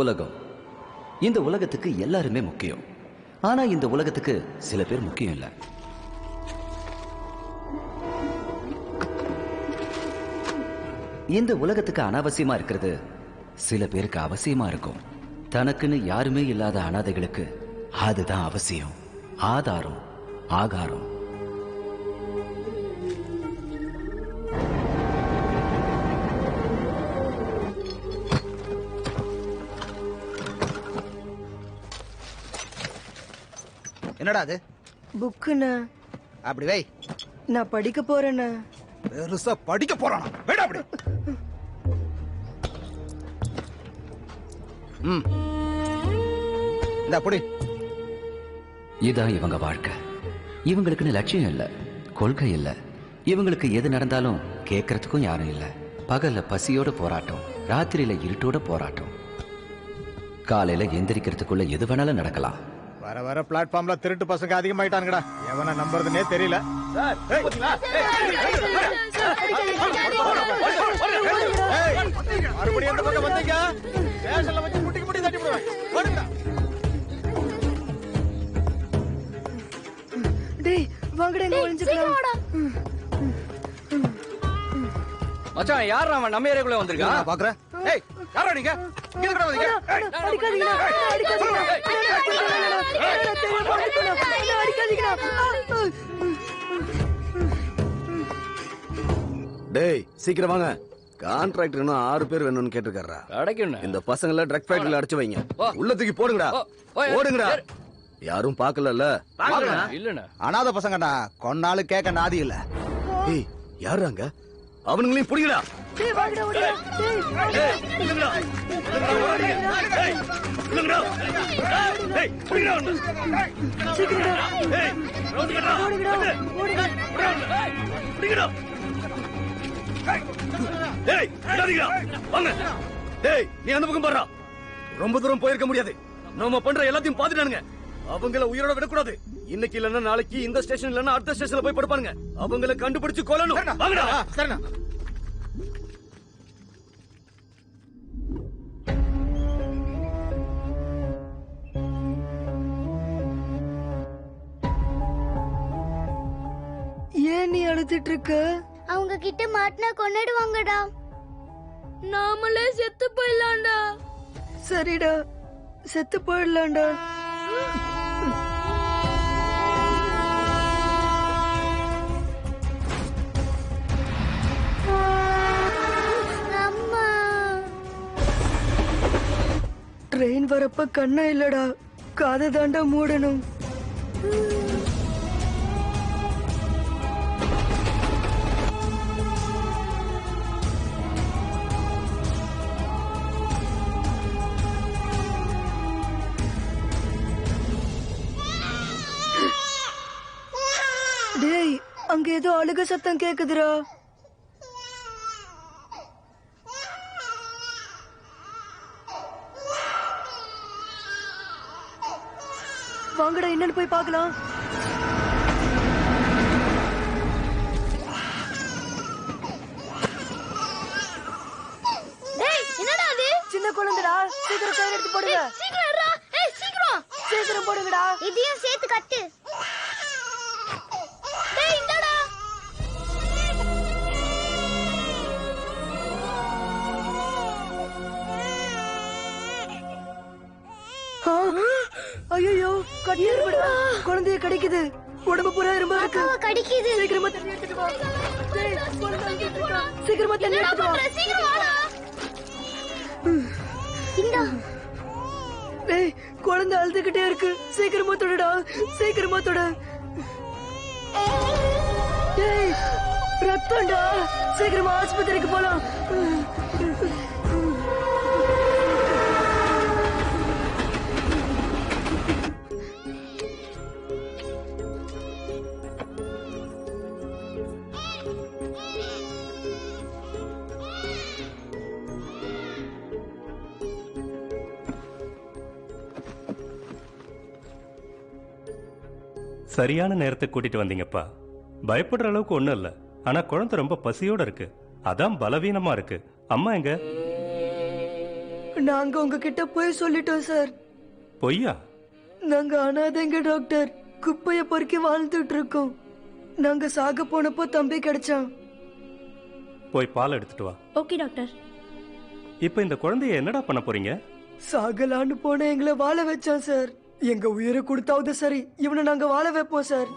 உலகம். இந்த உலகத்துக்கு எல்லாருமே முக்கியம். ஆனா இந்த உலகத்துக்கு சில பேர் முக்கியம் இல்ல. இந்த உலகத்துக்கு அனாவசியமா இருக்கிறது சில பேருக்கு அவசியமா இருக்கும். தனக்குன்னு யாருமே இல்லாத அனாதைகளுக்கு அதுதான் அவசியம். ஆதாரம், ஆகாரம். என்னடா அது? புக்குண்ணா. அப்படி வை. நான் படிக்க போறேண்ணா. பெருசா படிக்க போறானா? வேடா அப்படி. இந்த அப்படி. இதான் இவங்க வாழ்க்கை. இவங்களுக்குன்னு லட்சியம் இல்ல, கொள்கை இல்ல. இவங்களுக்கு எது நடந்தாலும் கேட்கறதுக்கும் யாரும் இல்ல. பகல்ல பசியோட போராட்டம், ராத்திரியில இருட்டோட போராட்டம். காலையில எந்திரிக்கிறதுக்குள்ள எது வேணாலும் நடக்கலாம். வர வர பிளாட்ஃபார்ம்ல திருட்டு பசங்க அதிகமாயிட்டானுங்கடா. எவனை நம்புறதுனே தெரியல. மறுபடியும் எந்த பக்கம் வந்தீங்க? ஸ்டேஷன்ல வச்சு முட்டிக்கு முட்டி தட்டி போடுவேன். டேய் வாங்கடா, இங்க ஒளிஞ்சுக்கலாம். மச்சான், யார் அவன் நம்ம ஏரியாக்குள்ள வந்திருக்கான்? நான் பாக்குறேன். ஏய், யாரா நீங்க? இங்க கூட வந்தீங்க? அடிக்காதீங்கடா, அடிக்காதீங்கடா. டேய் சீக்கிரம் வாங்க. கான்ட்ராக்டர் இன்னும் 6 பேர் வேணும்னு கேட்டிருக்காரா. அடைக்கணும். இந்த பசங்கள ட்ரக் ஃபேக்டரியில அடைச்சு வைங்க. உள்ள தூக்கி போடுங்கடா. ஓடுங்கடா. யாரும் பாக்கலல்ல? இல்லண்ணா. அனாதை பசங்கடா. கொன்னாலு கேட்க நாதி இல்ல. ஏய் யாராங்க? அவனுங்களையும் புடிங்கடா. டேய் வாங்கடா, ஓடுடா. டேய் இல்லங்கடா. ஏய் இல்லங்கடா. ஏய் புடிங்கடா அவனை. சீக்கிரம்டா. ஏய் ஓடுங்கடா. ஓடுங்கடா, ஓடுங்க. புடிங்கடா. ஏய் விடாதீங்கடா. வாங்க. டேய் நீ அந்த பக்கம் பாருடா. ரொம்ப தூரம் போயிருக்க முடியாது. நாம பண்ற எல்லாத்தையும் பாத்துட்டானுங்க. அவங்கள உயிரோட விடக்கூடாது. இன்னைக்கு இல்லன்னா நாளைக்கு இந்த ஸ்டேஷன் இல்லன்னா அடுத்த ஸ்டேஷன்ல போய் படுப்பானுங்க. அவங்கள கண்டுபிடிச்சு கொல்லணும். வாங்கடா. சரிண்ணா. ஏன் நீ அழுதுட்டு இருக்க? அவங்க கிட்ட மாட்டினா கொன்னிடுவாங்கடா. நாமளே செத்து போயிடலாம்டா. சரிடா, செத்து போயிடலாம்டா. அம்மா, ட்ரெயின் வரப்ப கண்ணா இல்லடா, காதை தாண்டா மூடணும். டேய் அங்க ஏதோ அழுக சத்தம் கேக்குதுடா. வாங்கடா, என்னன்னு போய் பார்க்கலாம். டேய் என்னடா அது? சின்ன குழந்தைடா, சீக்கிரம் கயிறு எடுத்து போடுங்க. சீக்கிரம் இருடா. ஏய் சீக்கிரம். சீக்கிரம் போடுங்கடா. இதையும் சேர்த்து கட்டு. டேய் இந்தடா. ஐயோ, கட்டிடுடா. குழந்தைய கடிக்குது. உடம்பு பூரா இரும்பா இருக்கு. அக்காவை கடிக்குது. சீக்கிரமா தண்ணி எடுத்துட்டு வா. டேய், குழந்தை அழுதுட்டு இருக்கா. சீக்கிரமா தண்ணி என்னடா எடுத்துட்டு வா. பண்ற? சீக்கிரம் வாடா. இந்தா. டேய், குழந்தை அழுதுகிட்டே இருக்கு. சீக்கிரமா தொடுடா, சீக்கிரமா தொடு. டேய், ரத்தம்டா. சீக்கிரமா ஆஸ்பத்திரிக்கு போலாம். சரியான நேரத்துக்கு கூட்டிட்டு வந்தீங்கப்பா. பயப்படுற அளவுக்கு ஒண்ணும் இல்ல. ஆனா குழந்தை ரொம்ப பசியோட இருக்கு. அதான் பலவீனமா இருக்கு. அம்மா எங்க? நாங்க உங்ககிட்ட போய் சொல்லிட்டோம் சார். பொய்யா? நாங்க அனாதைங்க டாக்டர். குப்பைய பொறுக்கி வாழ்ந்துட்டு இருக்கோம். நாங்க சாக போனப்போ தம்பி கிடைச்சான். போய் பால் எடுத்துட்டு வா. Okay doctor. இப்போ இந்த குழந்தைய என்னடா பண்ண போறீங்க? சாகலான்னு போன எங்களை வாழ வச்சான் சார். எங்க உயிரை கொடுத்தாவது சரி, இவனை நாங்க வாழ வைப்போம் சார்.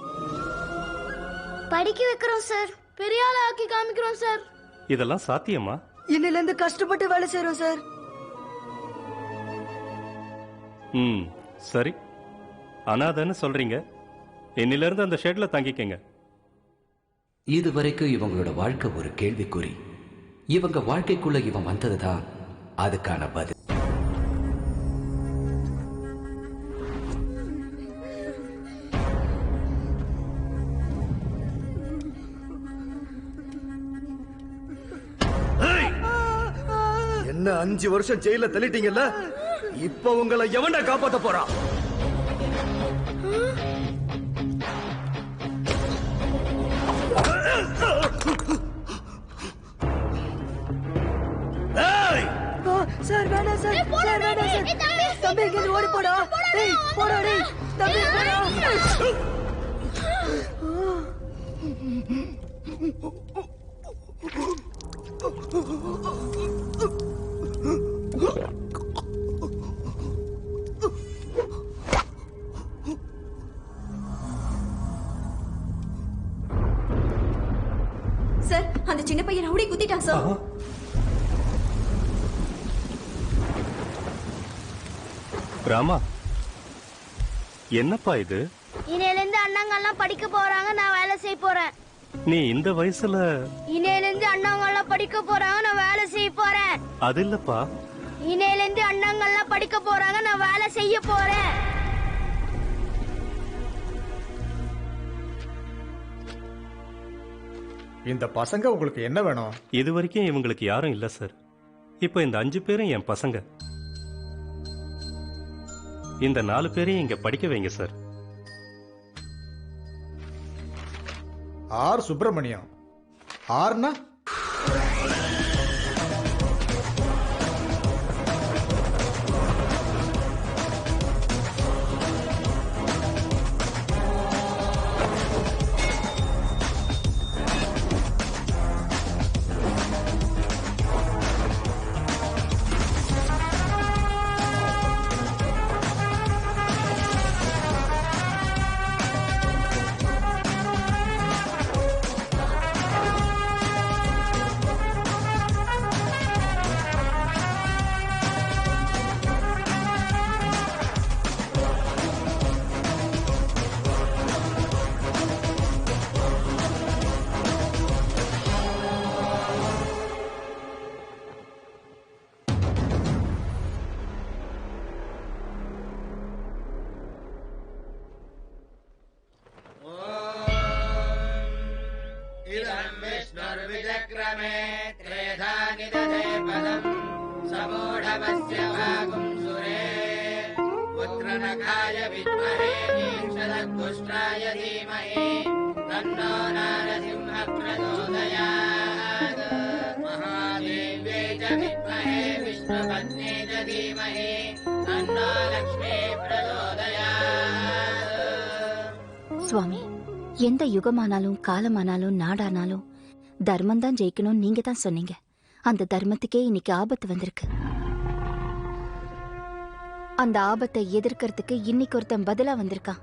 படிக்க வைக்கிறோம் சார். பெரிய ஆளா ஆக்கி காமிக்கிறோம் சார். இதெல்லாம் சாத்தியமா? இன்னில இருந்து கஷ்டப்பட்டு வேலை செய்யறோம் சார். ம், சரி. அனாதைன்னு சொல்றீங்க, இன்னில இருந்து அந்த ஷெட்ல தங்கிக்கங்க. இது வரைக்கும் இவங்களோட வாழ்க்கை ஒரு கேள்விக்குறி. இவங்க வாழ்க்கைக்குள்ள இவன் வந்ததுதான் அதுக்கான பதில். என்ன 5 வருஷம் ஜெயில தள்ளிட்டீங்கல்ல, இப்ப உங்களை எவன்டா காப்பாத்த போறான்? சார் வேணாம் சார். சார் வேணாம் சார். தம்பி இங்க ஓடி போடா. டேய் போடா டேய். தம்பி போடா. சார், அந்த சின்ன பையன் ரவுடி குத்திட்டான் சார். ராமா, என்னப்பா இது? இன்னையில இருந்து அண்ணாங்கெல்லாம் படிக்க போறாங்க, நான் வேலை செய்ய போறேன். நீ இந்த வயசுல? இன்னையில இருந்து அண்ணாங்கெல்லாம் படிக்க போறாங்க, நான் வேலை செய்ய போறேன். அது இல்லப்பா. இன்னையில இருந்து அண்ணாங்கெல்லாம் படிக்க போறாங்க, நான் வேலை செய்ய போறேன். இந்த பசங்க உங்களுக்கு என்ன வேணும்? இது வரைக்கும் இவங்களுக்கு யாரும் இல்ல சார். இப்போ இந்த 5 பேரும் என் பசங்க. இந்த 4 பேரையும் இங்க படிக்க வைங்க சார். ஆர் சுப்பிரமணியம். ஆர்னா विष्णुर्विचक्रमे त्रेधा निदधे पदम् समूढवस्य भागुं सुरे पुत्रनखाय विद्महे ईक्षदद्दुष्ट्राय धीमहि तन्नो नारसिंहः प्रचोदयात् महादेव्यै च विद्महे विष्णुपत्न्यै च धीमहि तन्नो लक्ष्मी प्रचोदयात्. சுவாமி, எந்த யுகமானாலும் காலமானாலும் நாடானாலும் தர்மம் தான் ஜெயிக்கணும். நீங்க தான் சொன்னீங்க. அந்த தர்மத்துக்கே இன்னைக்கு ஆபத்து வந்திருக்கு. அந்த ஆபத்தை எதிர்க்கிறதுக்கு இன்னைக்கு ஒருத்தன் பதிலா வந்திருக்கான்.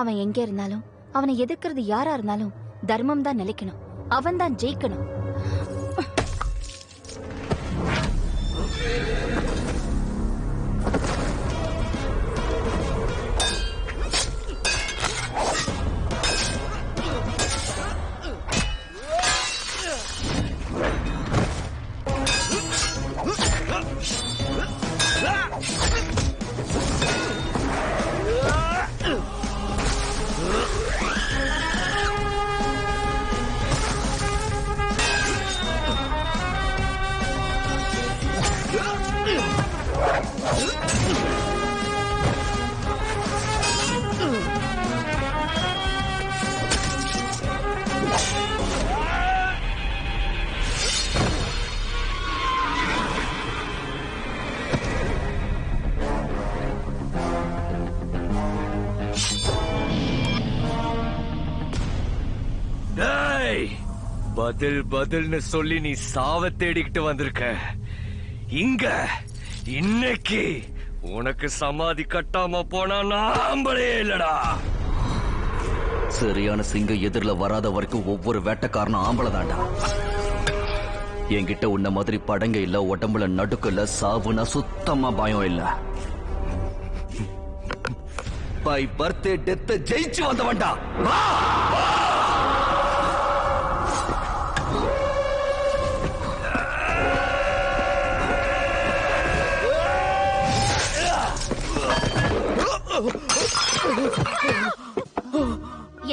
அவன் எங்க இருந்தாலும், அவனை எதிர்க்கிறது யாரா இருந்தாலும் தர்மம் தான் நிலைக்கணும். அவன் தான் ஜெயிக்கணும். பதில் பதில்னு சொல்லி நீ சாவ தேடிக்கிட்டு வந்திருக்க. இங்க இன்னைக்கு உனக்கு சமாதி கட்டாம போனா நாம்பளே இல்லடா. சரியான சிங்கம் எதிரில வராத வரைக்கும் ஒவ்வொரு வேட்டைக்காரனும் ஆம்பளை தாண்டா. என்கிட்ட உன்ன மாதிரி படங்க இல்ல, உடம்புல நடுக்கு இல்ல, சாவுனா சுத்தமா பயம் இல்ல. பை பர்த்டே டெத்த ஜெயிச்சு வந்தவன்டா.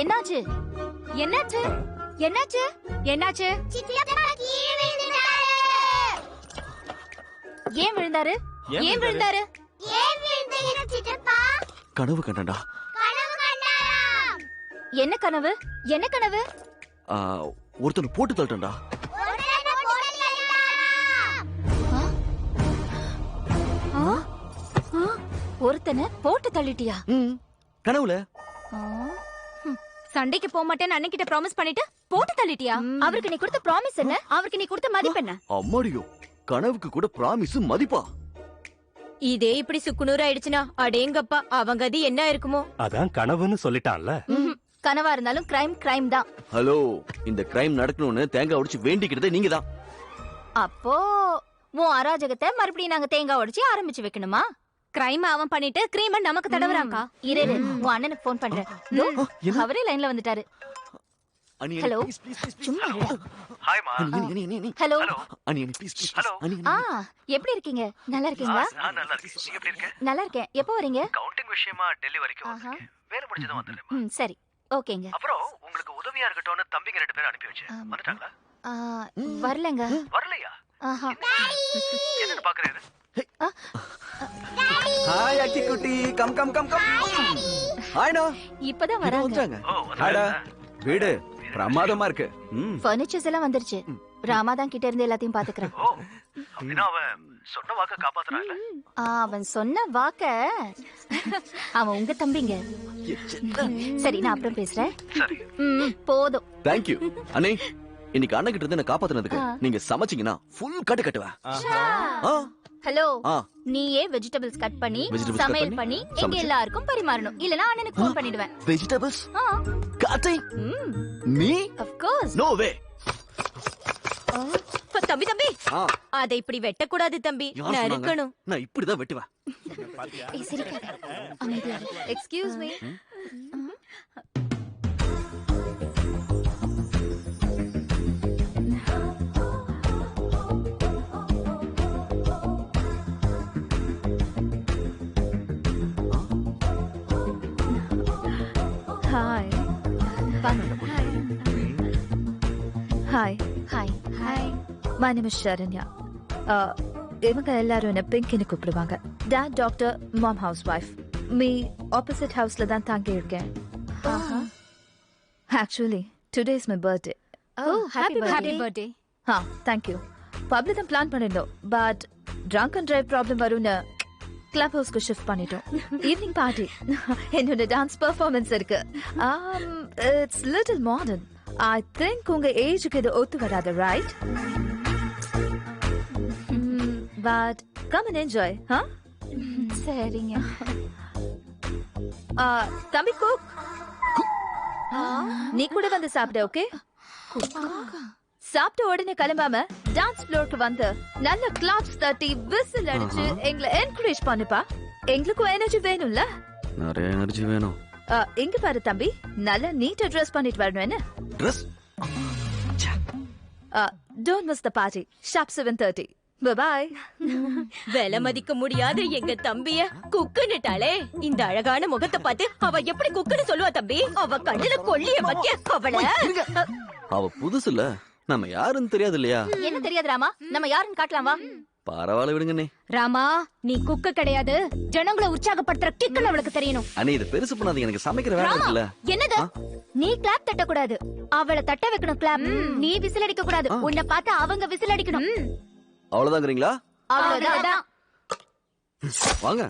என்னாச்சு என்னாச்சு என்னாச்சு என்னாச்சு? ஏன் விழுந்தாரு? ஏன் விழுந்தாரு? கனவு கண்டா. என்ன கனவு? என்ன கனவு? ஒருத்தனை போட்டு தள்ளட்டா. ஒருத்தனை போட்டு தள்ளிட்டியா? கனவுல சண்டைக்கு போக மாட்டேன்னு அன்னைக்கிட்ட ப்ராமிஸ் பண்ணிட்டு போட்டு தள்ளிட்டியா? அவருக்கு நீ கொடுத்த ப்ராமிஸ் என்ன? அவருக்கு நீ கொடுத்த மதிப்பு என்ன? அம்மாடியோ, கனவுக்கு கூட பிராமிஸ் மதிப்பா? இதே இப்படி சுக்குநூறு ஆயிடுச்சுன்னா அடேங்கப்பா அவங்க அது என்ன இருக்குமோ. அதான் கனவுன்னு சொல்லிட்டான்ல. கனவா இருந்தாலும் கிரைம் கிரைம் தான். ஹலோ, இந்த கிரைம் நடக்கணும்னு தேங்காய் உடைச்சு வேண்டிக்கிறதே நீங்க தான். அப்போ உன் அராஜகத்தை மறுபடியும் நாங்க தேங்காய் உடைச்சு ஆரம்பிச்சு வைக்கணுமா? கிரைம் அவன் பண்ணிட்டு கிரீம் நமக்கு தடவுறாங்கா. இரு உன் அண்ணனுக்கு போன் பண்றேன். அவரே லைன்ல வந்துட்டாரு. ஹலோ, சும்மா ஹலோ. ஆ, எப்படி இருக்கீங்க? நல்லா இருக்கீங்களா? நல்லா இருக்கேன். எப்போ வரீங்க? கவுண்டிங் விஷயமா டெல்லி வரைக்கும் வந்திருக்கேன். வேலை முடிஞ்சதும் வந்துடுறேன். சரி, ஓகேங்க. அப்புறம் உங்களுக்கு உதவியா இருக்கட்டும்னு தம்பிங்க 2 பேரும் அனுப்பி வச்சேன். வந்துட்டாங்களா? வரலங்க. வரலையா? ஆஹா. என்னன்னு பாக்குறேன். ஹாய் அக்கி குட்டி, கம் கம் கம் கம். ஹாய்டா. இப்பதான் வராங்க. ஹாய்டா. வீடு பிரமாதமா இருக்கு. ஃபர்னிச்சர்ஸ் எல்லாம் வந்துருச்சு. ராமாதான் கிட்ட இருந்து எல்லாத்தையும் பாத்துக்கறேன். அப்படினா அவன் சொன்ன வாக்க காப்பாத்துறான்ல? அவன் சொன்ன வாக்க அவன் உங்க தம்பிங்க. சரி, நான் அப்புறம் பேசுறேன். சரி. போதும். Thank you. அண்ணே, இன்னைக்கு அண்ணன் கிட்ட இருந்து என்ன காப்பாத்துனதுக்கு நீங்க சமைச்சீங்கன்னா ஃபுல் கட்டு கட்டுவேன். ஹலோ, நீயே வெஜிடபிள்ஸ் கட் பண்ணி சமையல் பண்ணி எங்க எல்லாருக்கும் பரிமாறணும். இல்லனா அண்ணனுக்கு ஃபோன் பண்ணிடுவேன். Vegetables cutting me? Of course. No way. தம்பி தம்பி, அதை இப்படி வெட்ட கூடாது தம்பி, நறுக்கணும். நான் இப்படி தான் வெட்டுவேன். ஏய், சிரிக்காத. அமைதியா இரு. Excuse me. Hi. Hi. Hi. Hi. My name is Sharanya. இவங்க எல்லாரும் என்ன பிங்கின்னு கூப்பிடுவாங்க. Dad doctor, mom housewife. Me opposite ஹவுஸ்ல தான் தங்கி இருக்கேன். Actually today is my birthday. Oh, happy happy birthday. Birthday. Thank you. Public தான் பிளான் பண்ணிருந்தோம், but drunk and drive problem வரும்னு கிளப் ஹவுஸ்க்கு ஷிஃப்ட் பண்ணிட்டோம். Evening party. என்னோட டான்ஸ் பெர்ஃபார்மன்ஸ் இருக்கு. It's little modern. I think உங்க ஏஜுக்கு இது ஒத்து வராது, right? But come and enjoy. சரிங்க. தம்பி குக், நீ கூட வந்து சாப்பிடு, ஓகே? சாப்பிட்ட உடனே கிளம்பாம டான்ஸ் ஃப்ளோருக்கு வந்து நல்ல கிளாப்ஸ் தட்டி விசில் அடிச்சு எங்களை என்கரேஜ் பண்ணுப்பா. எங்களுக்கும் எனர்ஜி வேணும்ல? நிறைய எனர்ஜி வேணும். எங்க பாரு தம்பி, நல்ல நீட்டா ட்ரெஸ் பண்ணிட்டு வரணும். என்ன dress? Don't miss the party. Sharp 7:30. Bye. விலை மதிக்க முடியாத எங்க தம்பிய குக்குன்னுட்டாளே. இந்த அழகான முகத்தை பார்த்து அவ எப்படி குக்குன்னு சொல்லுவா தம்பி? அவ கண்ணுல கொள்ளிய வைக்க அவள. அவ புதுசு இல்ல, நம்ம யாருன்னு தெரியாது இல்லையா? என்ன தெரியாது ராமா? நம்ம யாருன்னு காட்டலாம் வா. பரவாயில்ல விடுங்கண்ணே. ராமா, நீ குக்க கிடையாது, ஜனங்களை உற்சாகப்படுத்துற கிக்குன்னு அவளுக்கு தெரியணும். அண்ணே, இது பெருசு பண்ணாதீங்க, எனக்கு சமைக்கிற வேலை இருக்குல்ல. என்னது? நீ கிளாப் தட்ட கூடாது, அவளை தட்ட வைக்கணும். கிளாப். நீ விசில் அடிக்க கூடாது, உன்னை பார்த்து அவங்க விசில் அடிக்கணும். அவ்வளவுதாங்கிறீங்களா? அவ்வளவுதான். வாங்க.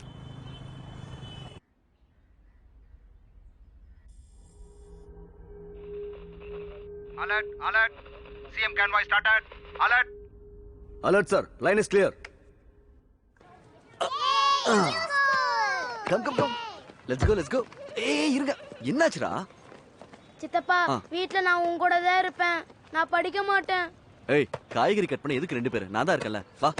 Alert alert. CM convoy started. Alert. Alert, sir. Line is clear. Come. Let's go. ஏய் இருங்க. என்னாச்சுடா? சித்தப்பா வீட்ல நான் உன் கூட தான் இருப்பேன். நான் படிக்க மாட்டேன். ஏய் காய்கறி கட் பண்ண எதுக்கு 2 பேர்? நான் தான் இருக்கல. வா.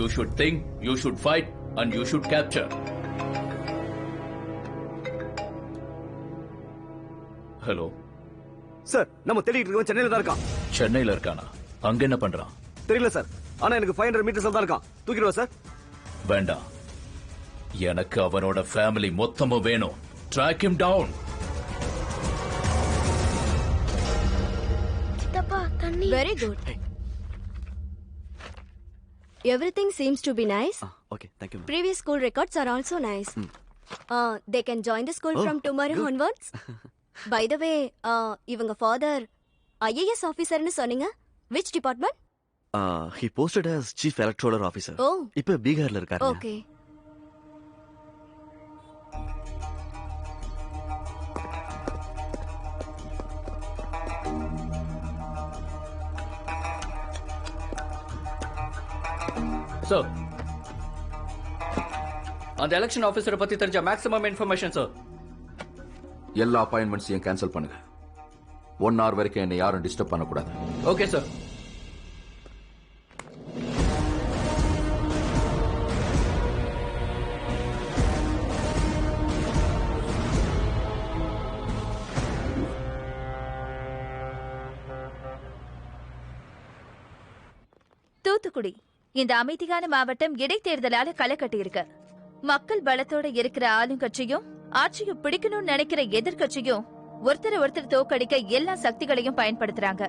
You should think, you should fight, and you should capture. Hello sir நம்ம தேடிட்டு இருக்கோம் சென்னையில தான் இருக்கான். சென்னையில இருக்கானா? அங்க என்ன பண்றான்? தெரியல சார். ஆனா எனக்கு 500 மீட்டர்ஸ் தான் இருக்கான். தூக்கிடுவா சார்? வேண்டாம், எனக்கு அவனோட ஃபேமிலி மொத்தமும் வேணும். Track him down. சித்தப்பா தண்ணி. Very good. Everything seems to be nice. Okay thank you. Previous school records are also nice. They can join the school from tomorrow onwards. By the way, இவங்க father IAS officer னு சொன்னீங்க. Which department? He posted as chief electoral officer. Oh. இப்ப பீகார்ல இருக்காரு. Okay. Sir, அந்த election ஆபீசரை பத்தி தெரிஞ்ச maximum information sir. எல்லா அப்பாயின்மெண்ட்ஸையும் கேன்சல் பண்ணுங்க. 1 hour வரைக்கும் என்னை யாரும் டிஸ்டர்ப் பண்ணக்கூடாது. Okay sir. தூத்துக்குடி இந்த அமைதியான மாவட்டம் இடைத்தேர்தலால களை கட்டி இருக்கு. மக்கள் பலத்தோட இருக்கிற ஆளுங்கட்சியும் ஆட்சியும் பிடிக்கணும்னு நினைக்கிற எதிர்கட்சியும் ஒருத்தர் தோக்கடிக்க எல்லா சக்திகளையும் பயன்படுத்துறாங்க.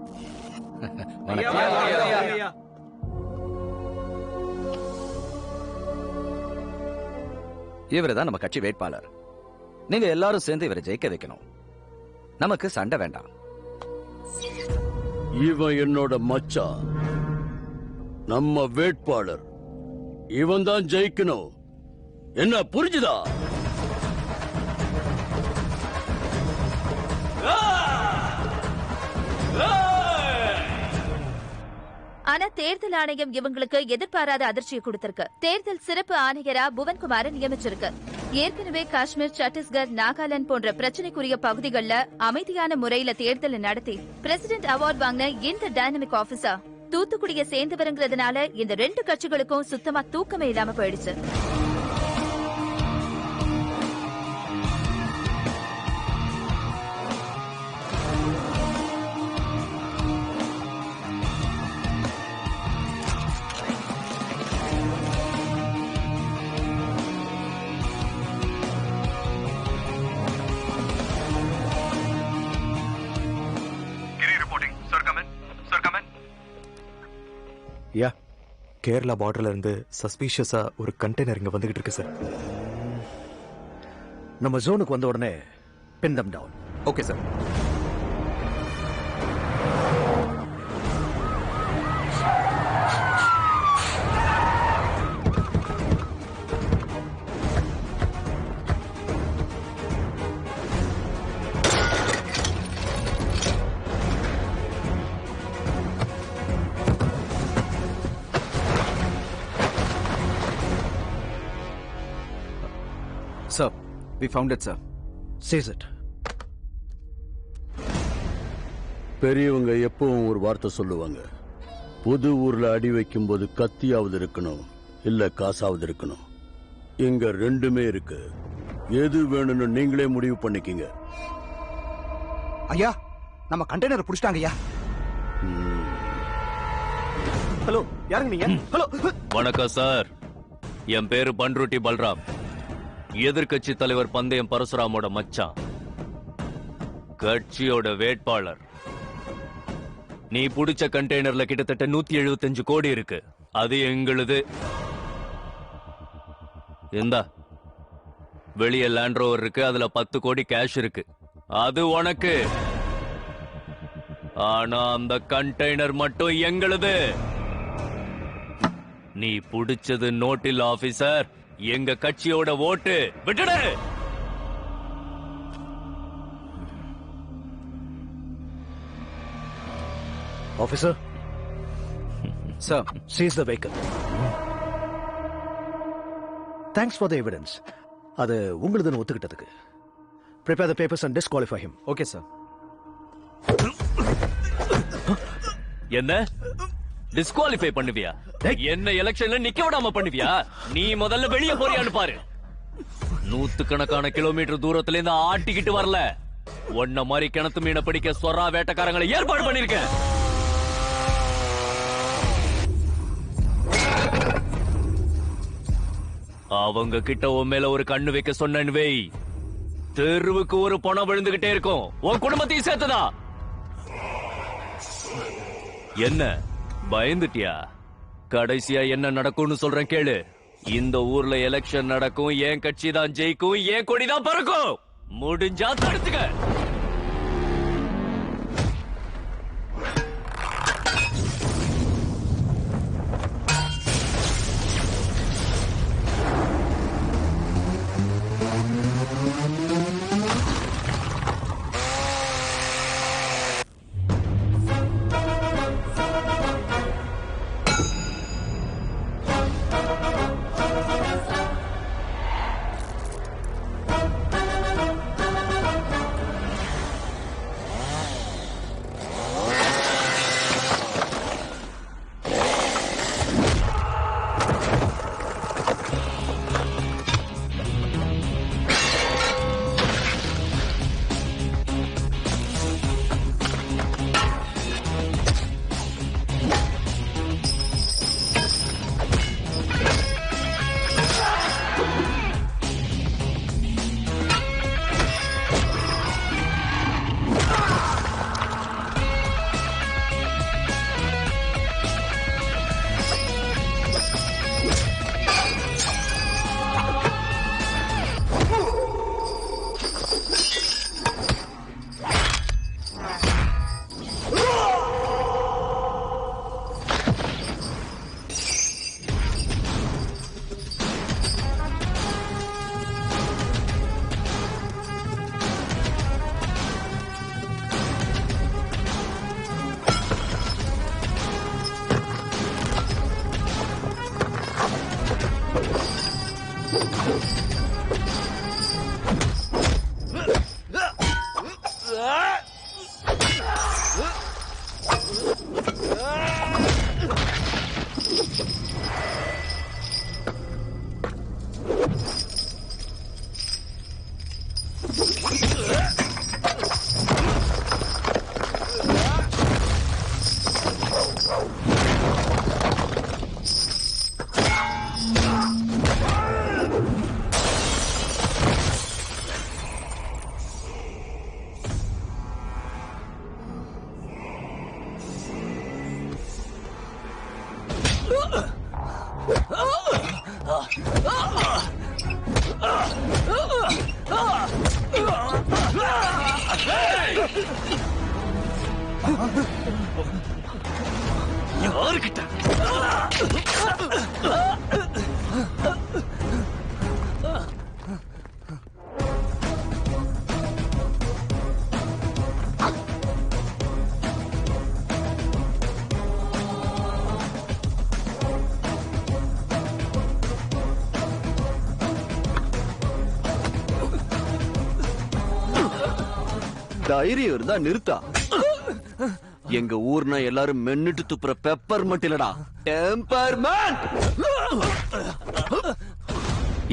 இவருதான் நம்ம கட்சி வேட்பாளர். நீங்க எல்லாரும் சேர்ந்து இவரை ஜெயிக்க வைக்கணும். நமக்கு சண்டை வேண்டாம். இவன் என்னோட மச்சான், நம்ம வேட்பாளர். இவன் தான் ஜெயிக்கணும். என்ன புரிஞ்சுதா? ஆனா தேர்தல் ஆணையம் இவங்களுக்கு எதிர்பாராத அதிர்ச்சியை கொடுத்திருக்கு. தேர்தல் சிறப்பு ஆணையரா புவன்குமாரை நியமிச்சிருக்கு. ஏற்கனவே காஷ்மீர், சத்தீஸ்கர், நாகாலாந்து போன்ற பிரச்சனைக்குரிய பகுதிகளில் அமைதியான முறையில தேர்தலை நடத்தி பிரசிடென்ட் அவார்ட் வாங்கின இந்த டைனமிக் ஆபீசர் தூத்துக்குடியை சேர்ந்தவருங்கிறதுனால இந்த 2 கட்சிகளுக்கும் சுத்தமா தூக்கமே இல்லாம போயிடுச்சு. யா, கேரளா பார்டர்ல இருந்து சஸ்பீஷியஸா ஒரு கண்டெய்னர் இங்க வந்துகிட்டு இருக்கு சார். நம்ம ஜோனுக்கு வந்த உடனே pin them down. Okay sir. Sir, we found it, sir. Seize it. பெரியவங்க எப்பவும் ஒரு வார்த்தை சொல்லுவாங்க. புது ஊர்ல அடி வைக்கும் போது கத்தியாவது இருக்கணும், இல்ல காசாவது இருக்கணும். இங்க ரெண்டுமே இருக்கு. எது வேணும்னு நீங்களே முடிவு பண்ணிக்கிங்க. ஐயா, நம்ம கண்டெய்னர் புடிச்சிட்டாங்க ஐயா. ஹலோ, யாருங்க நீங்க? ஹலோ. வணக்கம் சார். என் பேரு பன்ருட்டி பல்ராம். எதிர்கட்சி தலைவர் பந்தயம் பரசுராமோட மச்சான், கட்சியோட வேட்பாளர். நீ புடிச்ச கண்டெய்னர்ல கிட்டத்தட்ட 175 கோடி இருக்கு. அது எங்களுது. இந்தா வெளியே லேண்ட் ரோவர் இருக்கு, அதுல 10 கோடி கேஷ் இருக்கு. அது உனக்கு. ஆனா அந்த கண்டெய்னர் மட்டும் எங்களுது. நீ புடிச்சது நோட்டில் ஆபீசர், எங்க கட்சியோட ஓட்டு. விட்டுடு. Officer, sir, seize the vehicle. Thanks for the evidence. அது உங்களுதுன்னு ஒத்துக்கிட்டதுக்கு. Prepare the papers and disqualify him. Okay sir. என்ன டிஸ்குவாலிஃபை பண்ணுவியா? என்ன எலெக்ஷன்ல நிக்க விடாம பண்ணுவியா? நீ முதல்ல வெளியே போறியான்னு பாரு. 100கணக்கான கிலோமீட்டர் தூரத்துல இருந்து ஆட்டிக்கிட்டு வரல. ஒன்ன மாதிரி கிணத்து மீனை பிடிக்க சொரா வேட்டக்காரங்களை ஏற்பாடு பண்ணிருக்கேன். அவங்க கிட்ட உன் மேல ஒரு கண்ணு வைக்க சொன்னேன்னு வை, தெருவுக்கு ஒரு பணம் விழுந்துகிட்டே இருக்கும். உன் குடும்பத்தையும் சேர்த்துதா? என்ன பயந்துட்டியா? கடைசியா என்ன நடக்கும்னு சொல்றேன் கேளு. இந்த ஊர்ல எலெக்ஷன் நடக்கும், என் கட்சி தான் ஜெயிக்கும், என் கொடி தான் பறக்கும். முடிஞ்சா தடுத்துக்க. யாருக்கிட்ட? தைரியம் இருந்தா நிறுத்தா. எங்க ஊர்னா எல்லாரும் மென்னுட்டு துப்புற பெப்பர் மட்டும் இல்லடா, டெம்பர்மென்ட்.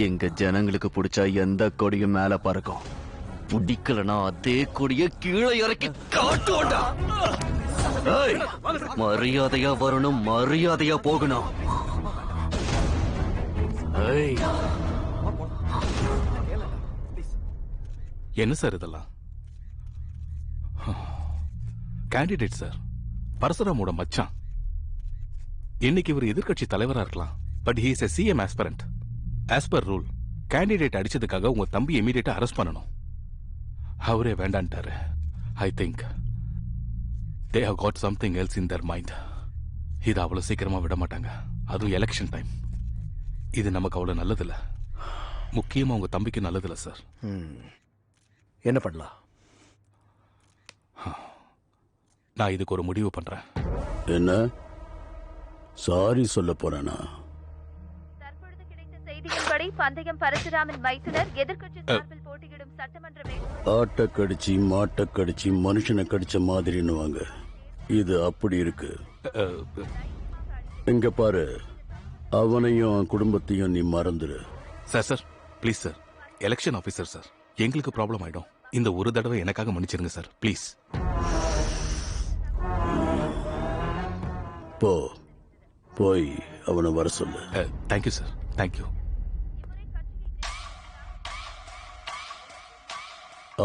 எங்க ஜனங்களுக்கு பிடிச்சா எந்த கொடியும் மேல பறக்கும், பிடிக்கலனா அதே கொடிய கீழே இறக்கி காட்டுவோண்டா. மரியாதையா வரணும், மரியாதையா போகணும். என்ன சார் இதெல்லாம்? கேண்டிடேட் சார், பரசுராமோட மச்சான். இன்னைக்கு இவர் எதிர்க்கட்சி தலைவரா இருக்கலாம், but he is a CM aspirant. As per rule, candidate அடிச்சதுக்காக உங்க தம்பி இமீடியட்டா அரெஸ்ட் பண்ணணும். அவரே வேண்டான்ட்டாரு. I think they have got something else in their mind. இது அவ்வளவு சீக்கிரமா விட மாட்டாங்க. அதுவும் எலெக்ஷன் டைம். இது நமக்கு அவ்வளவு நல்லதில்ல. முக்கியமா உங்க தம்பிக்கு நல்லதில்ல சார். என்ன பண்ணலாம்? நான் இதுக்கு ஒரு முடிவு பண்றேன். என்ன சாரி சொல்ல போறேனா? தற்பொழுது கிடைத்த செய்தியின்படி பந்தயம் பரசுராமன் மைத்துனர் எதிர்க்கட்சி சார்பில் போட்டியிடும் சட்டமன்ற ஆட்டை கடிச்சு மாட்டை கடிச்சு மனுஷனை கடிச்ச மாதிரின்னுவாங்க. இது அப்படி இருக்கு. இங்க பாரு, அவனையும் அவன் குடும்பத்தையும் நீ மறந்துரு. Sir please sir. Election officer sir, எங்களுக்கு ப்ராப்ளம் ஆயிடும். இந்த ஒரு தடவை எனக்காக மன்னிச்சிருங்க சார் ப்ளீஸ். போய் அவனை வர சொல்லு. Thank you sir, thank you.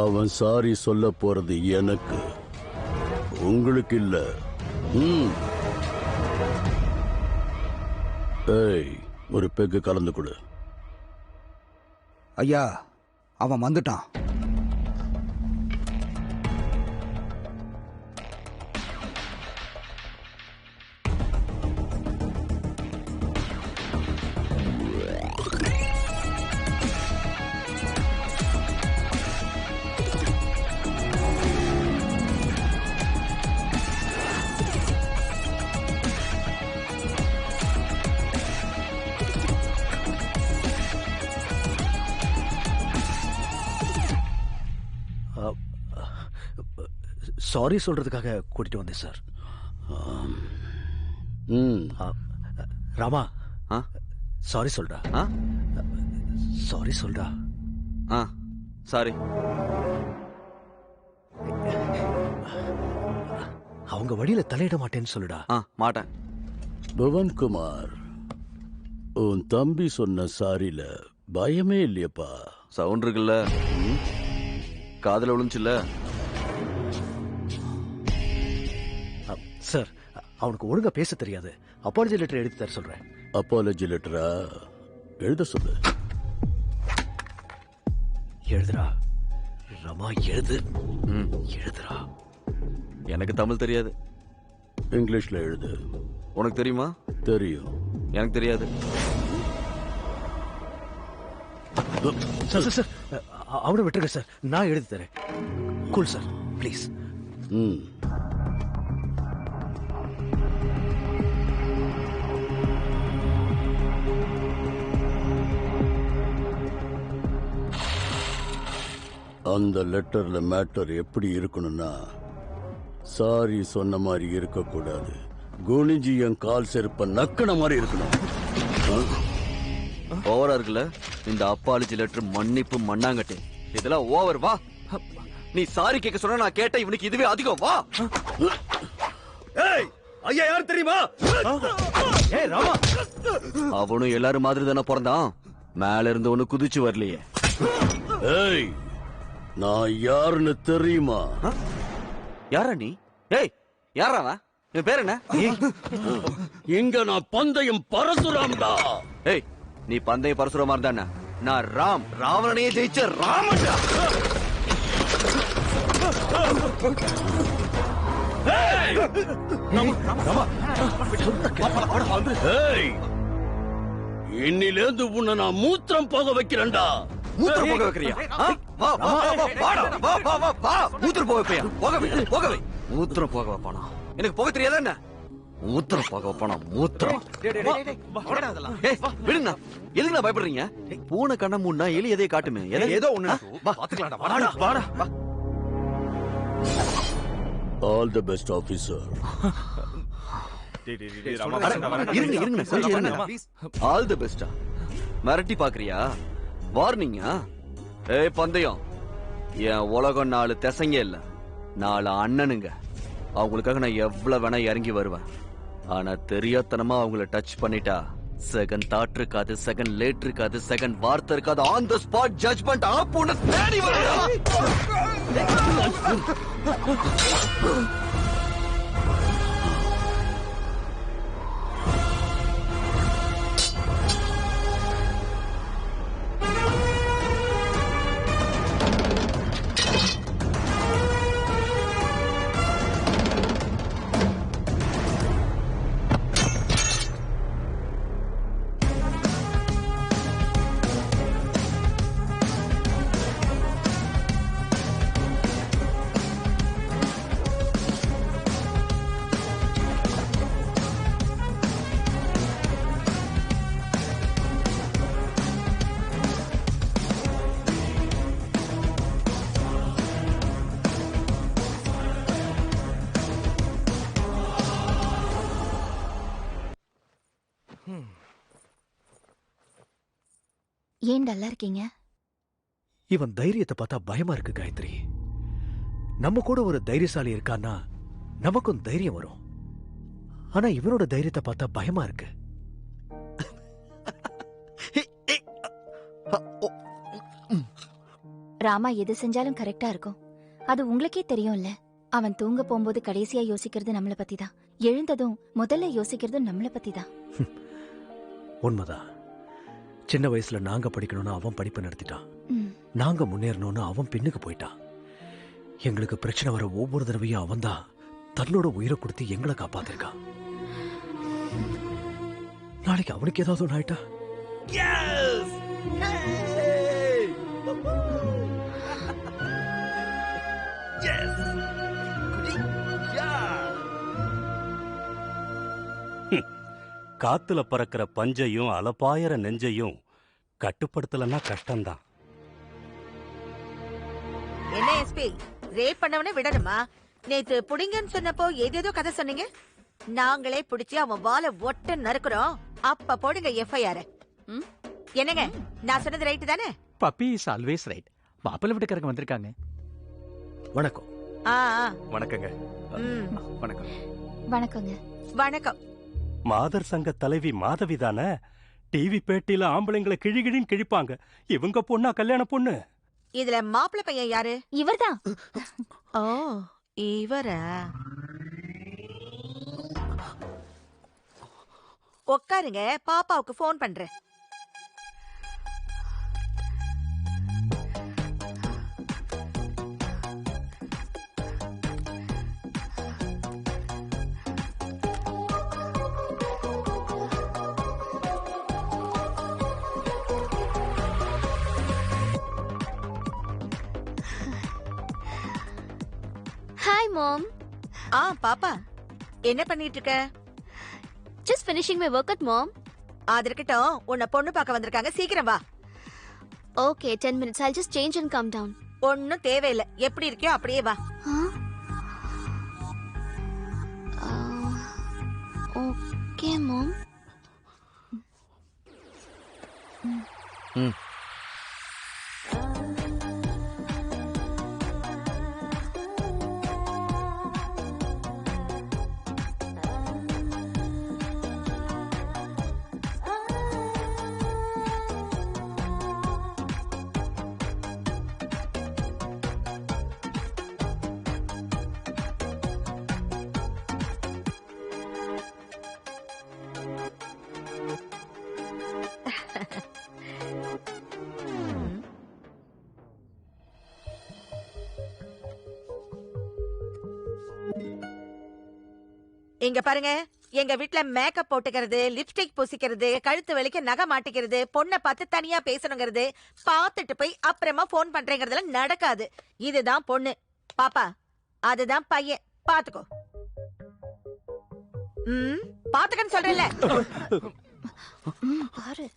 அவன் சாரி சொல்ல போறது எனக்கு, உங்களுக்கு இல்ல. ஏய், ஒரு பெக்கு கலந்து கொடு. ஐயா, அவன் வந்துட்டான். சாரி சொல்றதுக்காக கூட்டிட்டு வந்தேன் சார். ராமா, சாரி சொல்றா. சாரி சொல்றா. சாரி. அவங்க வழியில தலையிட மாட்டேன்னு சொல்லுடா. மாட்டேன். புவன்குமார், உன் தம்பி சொன்ன சாரியில பயமே இல்லையப்பா. சவுண்ட் இருக்குல்ல, காதுல விழுந்துச்சுல்ல. சார், அவனுக்கு ஒழுங்கா பேச தெரியாது. அப்பாலஜி லெட்டர் எழுதி தர சொல்றேன். அப்பாலஜி லெட்டரா? எழுத சொல்லு. எழுதுறா ரமா, எழுது. எழுதுறா. எனக்கு தமிழ் தெரியாது. இங்கிலீஷ்ல எழுது. உனக்கு தெரியுமா? தெரியும். எனக்கு தெரியாது. சார் சார், அவனை விட்டுருங்க சார், நான் எழுதி தரேன். Cool sir, please. அந்த லெட்டர்ல மேட்டர் எப்படி இருக்கணும்னா, சாரி சொன்ன மாதிரி இருக்கக்கூடாது. குனிஜி என் கால் செருப்ப நக்கன மாதிரி இருக்கணும். ஓவரா இருக்குல்ல இந்த அப்பாலஜி லெட்டர், மன்னிப்பு, மண்ணாங்கட்டே, இதெல்லாம் ஓவர். வா, நீ சாரி கேட்க சொன்னா நான் கேட்ட, இவனுக்கு இதுவே அதிகம். வா. ஏய், ஐயா யார் தெரியுமா? ஏய் ராமா, அவனும் எல்லாரும் மாதிரி தானே பிறந்தான். மேல இருந்து ஒண்ணு குதிச்சு வரலையே. ஏய், நான் யாருன்னு தெரியுமா? யாரா நீ? ஏய், யாரா? என் பேர் என்ன? இங்க நான் பந்தயம் பரசுராம்டா. ஏய், நீ பந்தயம் பரசுராமா இருந்தானே, நான் ராம், ராவணனையே ஜெயிச்ச ராமன்டா. இன்னிலேந்து உன்னை நான் மூத்திரம் போக வைக்கிறேன்டா. மூத்திரம் போக வைக்கிறியா? மூத்திரம் போக வைப்பியா? போகவே மூத்திரம் போக வைப்பானா? எனக்கு போக தெரியாதா என்ன? மூத்திரம் போக வைப்பானா? மூத்திரம். விடுங்க, எதுக்கு நான் பயப்படுறீங்க? பூனை கண்ண மூணா எலி எதையே காட்டுமே. ஏதோ ஒண்ணு. All the best officer. இருங்க, கொஞ்சம் இருங்க. ஆல் தி பெஸ்டா? மிரட்டி பாக்குறியா? வார்னிங்கா? ஏய் பந்தயம், என் உலகம் 4 திசைங்க இல்ல, 4 அண்ணனுங்க. அவங்களுக்காக நான் எவ்வளவு வேணா இறங்கி வருவேன். ஆனா தெரியாதனமா அவங்கள டச் பண்ணிட்டா, செகண்ட் தாட் இருக்காது, செகண்ட் லேட் இருக்காது, செகண்ட் வார்த்தை இருக்காது. ஆன் தி ஸ்பாட் ஜட்ஜ்மெண்ட் ஆப்போன தேடி வரடா. ஏன் டல்லா இருக்கீங்க? இவன் தைரியத்தை பார்த்தா பயமா இருக்கு காயத்ரி. நம்ம கூட ஒரு தைரியசாலி இருக்கான்னா நமக்கும் தைரியம் வரும். ஆனா இவனோட தைரியத்தை பார்த்தா பயமா இருக்கு. ராமா எது செஞ்சாலும் கரெக்டா இருக்கும். அது உங்களுக்கே தெரியும்ல. அவன் தூங்க போகும்போது கடைசியா யோசிக்கிறது நம்மள பத்தி தான். எழுந்ததும் முதல்ல யோசிக்கிறது நம்மள பத்தி தான். உண்மைதான். சின்ன வயசுல நாங்க படிக்கணும்னு அவன் படிப்பு நடத்திட்டான். நாங்க முன்னேறணும்னு அவன் பின்னுக்கு போயிட்டான். எங்களுக்கு பிரச்சனை வர ஒவ்வொரு தடவையும் அவன் தான் தன்னோட உயிரை கொடுத்து எங்களை காப்பாத்திருக்கான். நாளைக்கு அவனுக்கு ஏதாவது ஒன்று ஆயிட்டா? காத்துல பறக்கிற பஞ்சையும் அலப்பாயிர நெஞ்சையும் கட்டுப்படுத்தலன்னா கஷ்டம்தான். என்ன எஸ்பி, ரேப் பண்ணவனே விடணுமா? நேத்து புடிங்கன்னு சொன்னப்போ ஏதேதோ கதை சொன்னீங்க. நாங்களே பிடிச்சி அவன் வாழை ஒட்ட நறுக்குறோம். அப்ப போடுங்க எஃப்ஐஆர். என்னங்க, நான் சொன்னது ரைட்டு தானே? Puppy is always right. மாப்பிள்ளை வீட்டுக்காரங்க வந்திருக்காங்க. வணக்கம். வணக்கங்க. வணக்கம். வணக்கங்க. வணக்கம். மாதர் சங்க தலைவி மாதவி தானே? டிவி பேட்டியில ஆம்பளைங்களை கிழிகிழின்னு கிழிப்பாங்க. இவங்க பொண்ணா கல்யாண பொண்ணு? இதுல மாப்பிள்ளை பையன் யாரு? இவர்தான். ஓ, இவரா? உட்காருங்க, பாப்பாவுக்கு போன் பண்றேன். Hi, Mom. பாப்பா, என்ன பண்ணிட்டு இருக்க? Just finishing my work at Mom. அது இருக்கட்டும், உன்னை பொண்ணு பார்க்க வந்திருக்காங்க, சீக்கிரம் வா. Okay, 10 minutes. I'll just change and come down. ஒன்னும் தேவையில்லை, எப்படி இருக்கியோ அப்படியே வா. Okay, Mom. இங்க பாருங்க, எங்க வீட்ல மேக்கப் போட்டுக்கிறது, லிப்ஸ்டிக் பூசிக்கிறது, கழுத்து வலிக்க நகை மாட்டிக்கிறது, பொண்ணை பார்த்து தனியா பேசணுங்கிறது, பார்த்துட்டு போய் அப்புறமா போன் பண்றேங்கிறதெல்லாம் நடக்காது. இதுதான் பொண்ணு. பாப்பா, அதுதான் பையன். பாத்துக்கோ. பாத்துக்கன்னு சொல்றேன்ல. பாரு.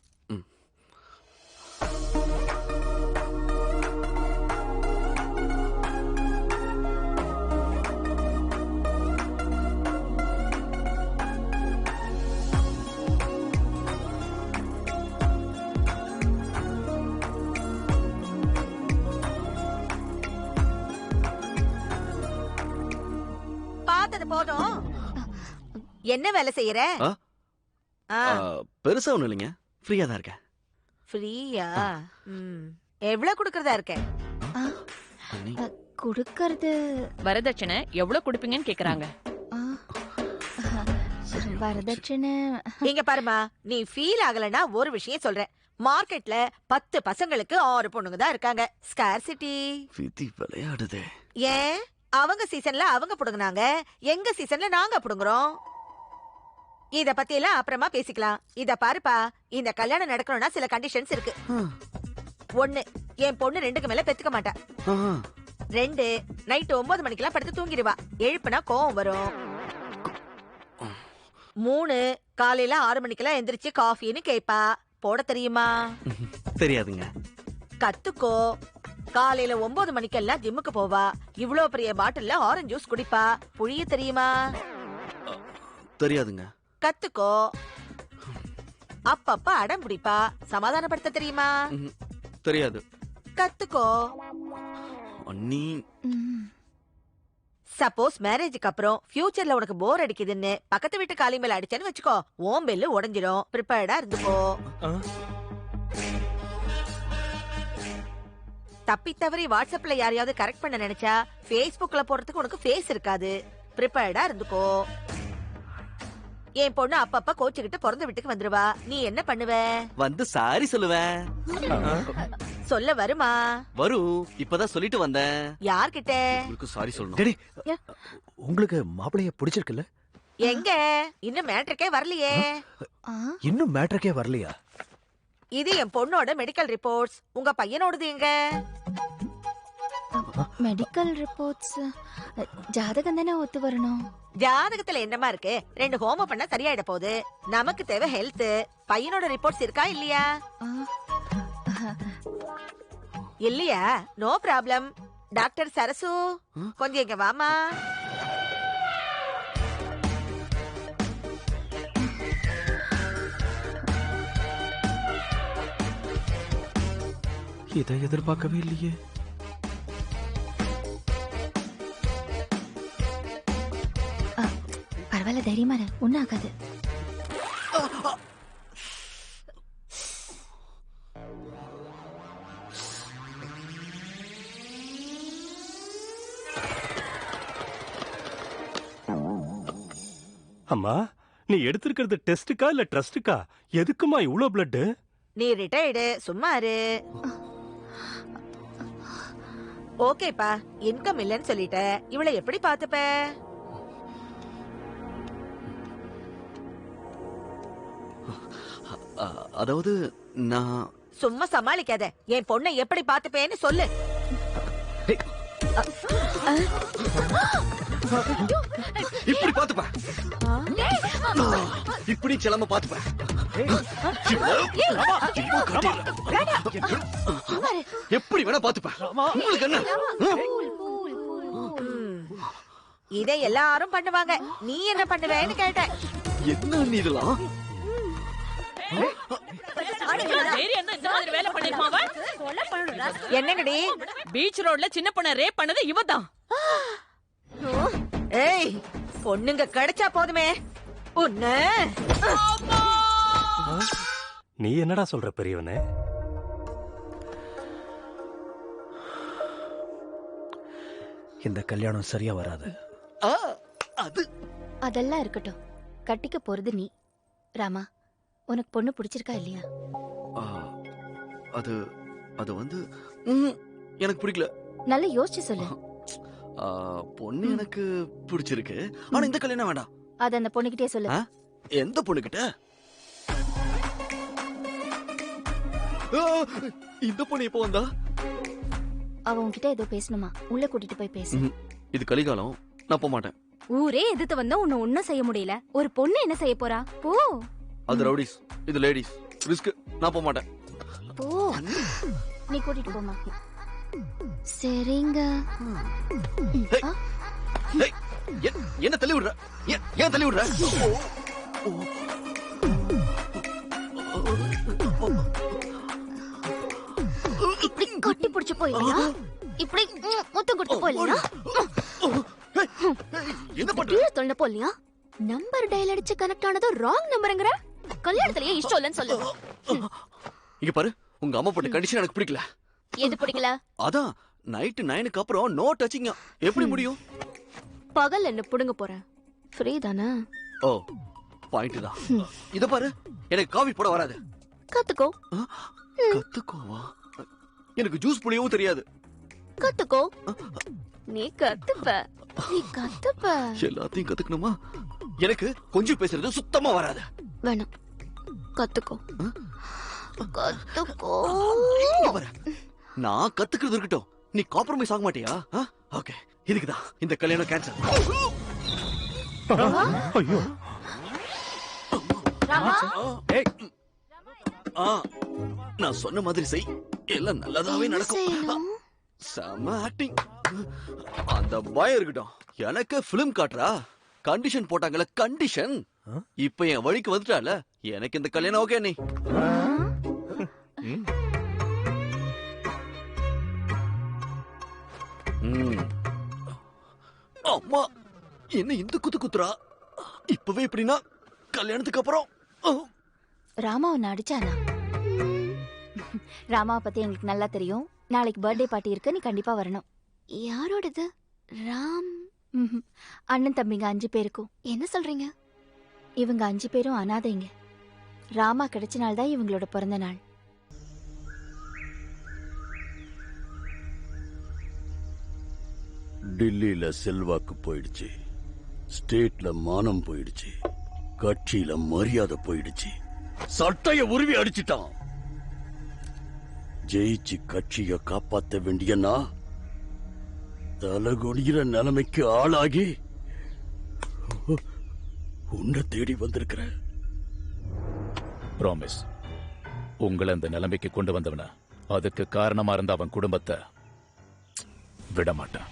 பார்த்தது போதும். என்ன வேலை செய்யற? பெருசா ஒண்ணும் இல்லைங்க, ஃப்ரீயா தான் இருக்கேன். ஃப்ரீயா? எவ்வளவு குடுக்கறதா இருக்க? குடுக்கறது வரதட்சணை எவ்வளவு கொடுப்பீங்கன்னு கேக்குறாங்க. வரதட்சணை இங்க பாருமா, நீ ஃபீல் ஆகலனா ஒரு விஷயம் சொல்றேன். மார்க்கெட்ல 10 பசங்களுக்கு 6 பொண்ணுங்க தான் இருக்காங்க. ஸ்கார்சிட்டி. விதி விளையாடுதே. ஏன்? அவங்க சீசன்ல அவங்க புடுங்குனாங்க, எங்க சீசன்ல நாங்க புடுங்குறோம். இத பத்தி எல்லாம் அப்புறமா பேசிக்கலாம். இத பாருப்பா, இந்த கல்யாணம் நடக்கணும்னா சில கண்டிஷன்ஸ் இருக்கு. 1, என் பொண்ணு 2க்கு மேல பெத்துக்க மாட்டா. 2, நைட் 9 மணிக்கெல்லாம் படுத்து தூங்கிடுவா, எழுப்புனா கோவம் வரும். 3, காலையில 6 மணிக்கெல்லாம் எந்திரிச்சு காஃபின்னு கேப்பா. போட தெரியுமா? தெரியாதுங்க. கத்துக்கோ. காலையில 9 மணிக்கெல்லாம் ஜிம்முக்கு போவா. இவ்ளோ பெரிய பாட்டில்ல ஆரஞ்சு ஜூஸ் குடிப்பா. புழிய தெரியுமா? தெரியாதுங்க. கத்துக்கோ. அப்பப்ப அடம் பிடிப்பா. சமாதானப்படுத்த தெரியுமா? தெரியாது கத்துக்கோ. அண்ணி. சப்போஸ் மேரேஜுக்கு அப்புறம் ஃபியூச்சர்ல உனக்கு போர் அடிக்குதுன்னு பக்கத்து வீட்டு காலி மேல அடிச்சேன்னு வச்சுக்கோ, ஓம் பெல்லு உடைஞ்சிரும். ப்ரிப்பேர்டா இருந்துக்கோ. தப்பி தவறி வாட்ஸ்அப்ல யாரையாவது கரெக்ட் பண்ண நினைச்சா Facebookல போறதுக்கு உனக்கு ஃபேஸ் இருக்காது. ப்ரிப்பேர்டா இருந்துக்கோ. என் பொண்ணு அப்பப்ப கோச்சுக்கிட்டு பிறந்த வீட்டுக்கு வந்துருவா. நீ என்ன பண்ணுவ? வந்து சாரி சொல்லுவேன். சொல்ல வருமா? வரும். இப்பதான் சொல்லிட்டு வந்தேன். யார்கிட்ட? உங்களுக்கு சாரி சொல்லணும். டேடி, உங்களுக்கு மாப்பிளைய பிடிச்சிருக்குல்ல? எங்க இன்னும் மேட்ருக்கே வரலையே. இன்னும் மேட்ருக்கே வரலையா? இது என் பொண்ணோட மெடிக்கல் ரிப்போர்ட்ஸ். உங்க பையனோடது எங்க? மெடிக்கல் ரிப்போர்ட்ஸ் ஜாதகம் தானே ஒத்து வரணும். ஜாதகத்துல என்னமா இருக்கு? 2 ஹோமம் பண்ணா சரியாயிட போகுது. நமக்கு தேவை ஹெல்த். பையனோட ரிப்போர்ட்ஸ் இருக்கா இல்லையா? இல்லையா? No problem. டாக்டர் சரசு, கொஞ்சம் இங்க வாமா. இதை எதிர்பார்க்கவே இல்லையே. பரவாயில்ல, தைரியமா இரு, ஒன்னும் ஆகாது. அம்மா, நீ எடுத்திருக்கிறது டெஸ்டுக்கா இல்ல ட்ரஸ்டுக்கா? எதுக்குமா இவ்ளோ பிளட்? நீ ரிட்டையர்டு, சும்மா இரு. ஓகேப்பா, இன்கம் இல்லன்னு சொல்லிட்ட. இவளை எப்படி பாத்துப்ப? அதாவது நான் சும்மா சமாளிக்காத. என் பொண்ணை எப்படி பாத்துப்பேன்னு சொல்லு. இப்படி பாத்துப்ப. இப்படி செல்லாம பாத்துப்ப. எப்படி வேணா பாத்துப்ப. உங்களுக்கு என்ன? இதை எல்லாரும் பண்ணுவாங்க. நீ என்ன பண்ணுவேன்னு கேட்ட. என்ன நீ இதெல்லாம்? என்னங்கடி? பீச் ரோட்ல சின்ன பொண்ண ரேப் பண்ணது இவதான். ஏய், பொண்ணுங்க கிடைச்சா போதுமே. உன்ன நீ என்னடா சொல்ற பெரியவனே? இந்த கல்யாணம் சரியா வராது. அதெல்லாம் இருக்கட்டும், கட்டிக்க போறது நீ. ராமா, உனக்கு பொண்ணு பிடிச்சிருக்கா இல்லையா? அது அது வந்து எனக்கு பிடிக்கல. நல்லா யோசிச்சு சொல்லு. பொண்ணு எனக்கு பிடிச்சிருக்கு, ஆனா இந்த கல்யாணம் வேண்டாம். அது அந்த பொண்ணுகிட்டே சொல்லு. எந்த பொண்ணுகிட்ட? இந்த பொண்ணு எப்போ வந்தா? அவ உன்கிட்ட ஏதோ பேசணுமா? உள்ள கூட்டிட்டு போய் பேசு. இது கலிகாலம், நான் போக மாட்டேன். ஊரே எதிர்த்து வந்தா உன்னை ஒன்னும் செய்ய முடியல. ஒரு பொண்ணு என்ன செய்ய போறா? போ. அது ரவுடிஸ், இது லேடிஸ். ரிஸ்க், நான் போக மாட்டேன். போ, நீ கூட்டிட்டு போமா. சரிங்க. என்ன தள்ளி விடுற? ஏன் தள்ளி விடுற? இப்படி கட்டி பிடிச்சு போயியா? இப்படி முத்தம் கொடுத்து போயியா? என்ன பண்ற? தொண்ட போலியா? நம்பர் டயல் அடிச்சு கனெக்ட் ஆனது ராங் நம்பர்ங்கற. கல்யாணத்திலேயே இஷ்டம் இல்லன்னு சொல்லு. இங்க பாரு, உங்க அம்மா போட்ட கண்டிஷன் எனக்கு பிடிக்கல. எது பிடிக்கல? அதான் நைட் 9க்கு அப்புறம் நோ டச்சிங். எப்படி முடியும்? பகல் என்ன புடுங்க போற? ஃப்ரீ தானே? ஓ, பாயிண்ட் தான். இத பாரு, எனக்கு காபி போட வராது. கத்துக்கோ. கத்துக்கோவா? எனக்கு ஜூஸ் புளியவும் தெரியாது. கத்துக்கோ. நீ கத்துப்ப. நீ கத்துப்ப. எல்லாத்தையும் கத்துக்கணுமா? எனக்கு கொஞ்சம் பேசுறது சுத்தமா வராது. வேணாம், கத்துக்கோ. கத்துக்கோ. நான் கத்துக்கிறது இருக்கட்டும், நீ காம்ப்ரமைஸ் ஆக மாட்டியா? ஓகே, இதுக்குதான் இந்த கல்யாணம் கேன்சல். ஐயோ, நான் சொன்ன மாதிரி செய், எல்லாம் நல்லதாவே நடக்கும். செம ஆக்டிங். அந்த பயம் இருக்கட்டும். எனக்கு பிலிம் காட்டுறா. கண்டிஷன் போட்டாங்கல்ல, கண்டிஷன் இப்ப என் வழிக்கு வந்துட்டால, எனக்கு இந்த கல்யாணம் ஓகே நீ. அம்மா என்ன இந்த குத்து குத்துறா? இப்பவே இப்படின்னா கல்யாணத்துக்கு அப்புறம் ராமா உன்னை அடிச்சானா? ராமாவை பத்தி எங்களுக்கு நல்லா தெரியும். நாளைக்கு பர்த்டே பார்ட்டி இருக்கு, நீ கண்டிப்பா வரணும். யாரோடது? ராம். அண்ணன் தம்பிங்க 5 பேருக்கும். என்ன சொல்றீங்க? இவங்க 5 பேரும் அனாதைங்க. ராமா கிடைச்ச நாள் தான் இவங்களோட பிறந்த நாள். டில்லியில செல்வாக்கு போயிடுச்சு, ஸ்டேட்ல மானம் போயிடுச்சு, கட்சியில மரியாதை போயிடுச்சு, சட்டைய உருவி அடிச்சிட்டான். ஜெயிச்சு கட்சிய காப்பாத்த வேண்டியனா தலகுனிகிற நிலைமைக்கு ஆளாகி உன்னை தேடி வந்திருக்கிற. ப்ராமிஸ், உங்களை அந்த நிலைமைக்கு கொண்டு வந்தவன, அதுக்கு காரணமா இருந்த அவன் குடும்பத்தை விட மாட்டான்.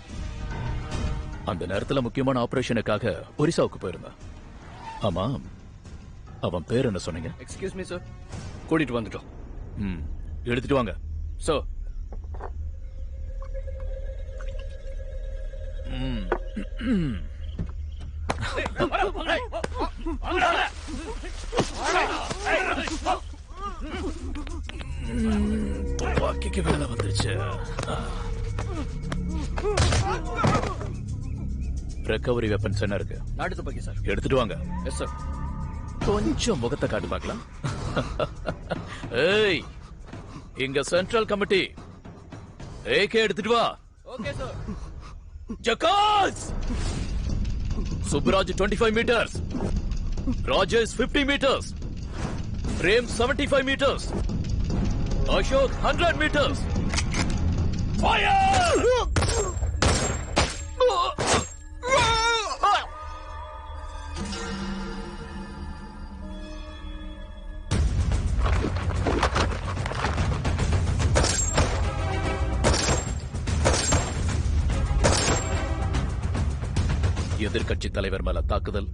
அந்த நேரத்துல முக்கியமான ஆபரேஷனுக்காக ஒரிசாவுக்கு போயிருந்தான். ஆமா, அவன் பேர் என்ன சொன்னீங்க? எக்ஸ்கியூஸ் மீ சார், கூட்டிட்டு வந்துட்டோம். எடுத்துட்டு வாங்க. சோ துப்பாக்கிக்கு வேலை வந்துருச்சு. ரெக்கவரி வெப்பன்ஸ் என்ன இருக்கு? நாட்டு துப்பாக்கி சார். எடுத்துட்டு வாங்க. Yes sir. கொஞ்சம் முகத்தை காட்டு பார்க்கலாம். ஏய், இங்க சென்ட்ரல் கமிட்டி ஏகே எடுத்துட்டு வா. Okay sir. Jagas Subraj 25 meters, Rajesh 50 meters, Prem 75 meters, Ashok 100 meters. Fire! எதிர்கட்சி தலைவர் மேல தாக்குதல்,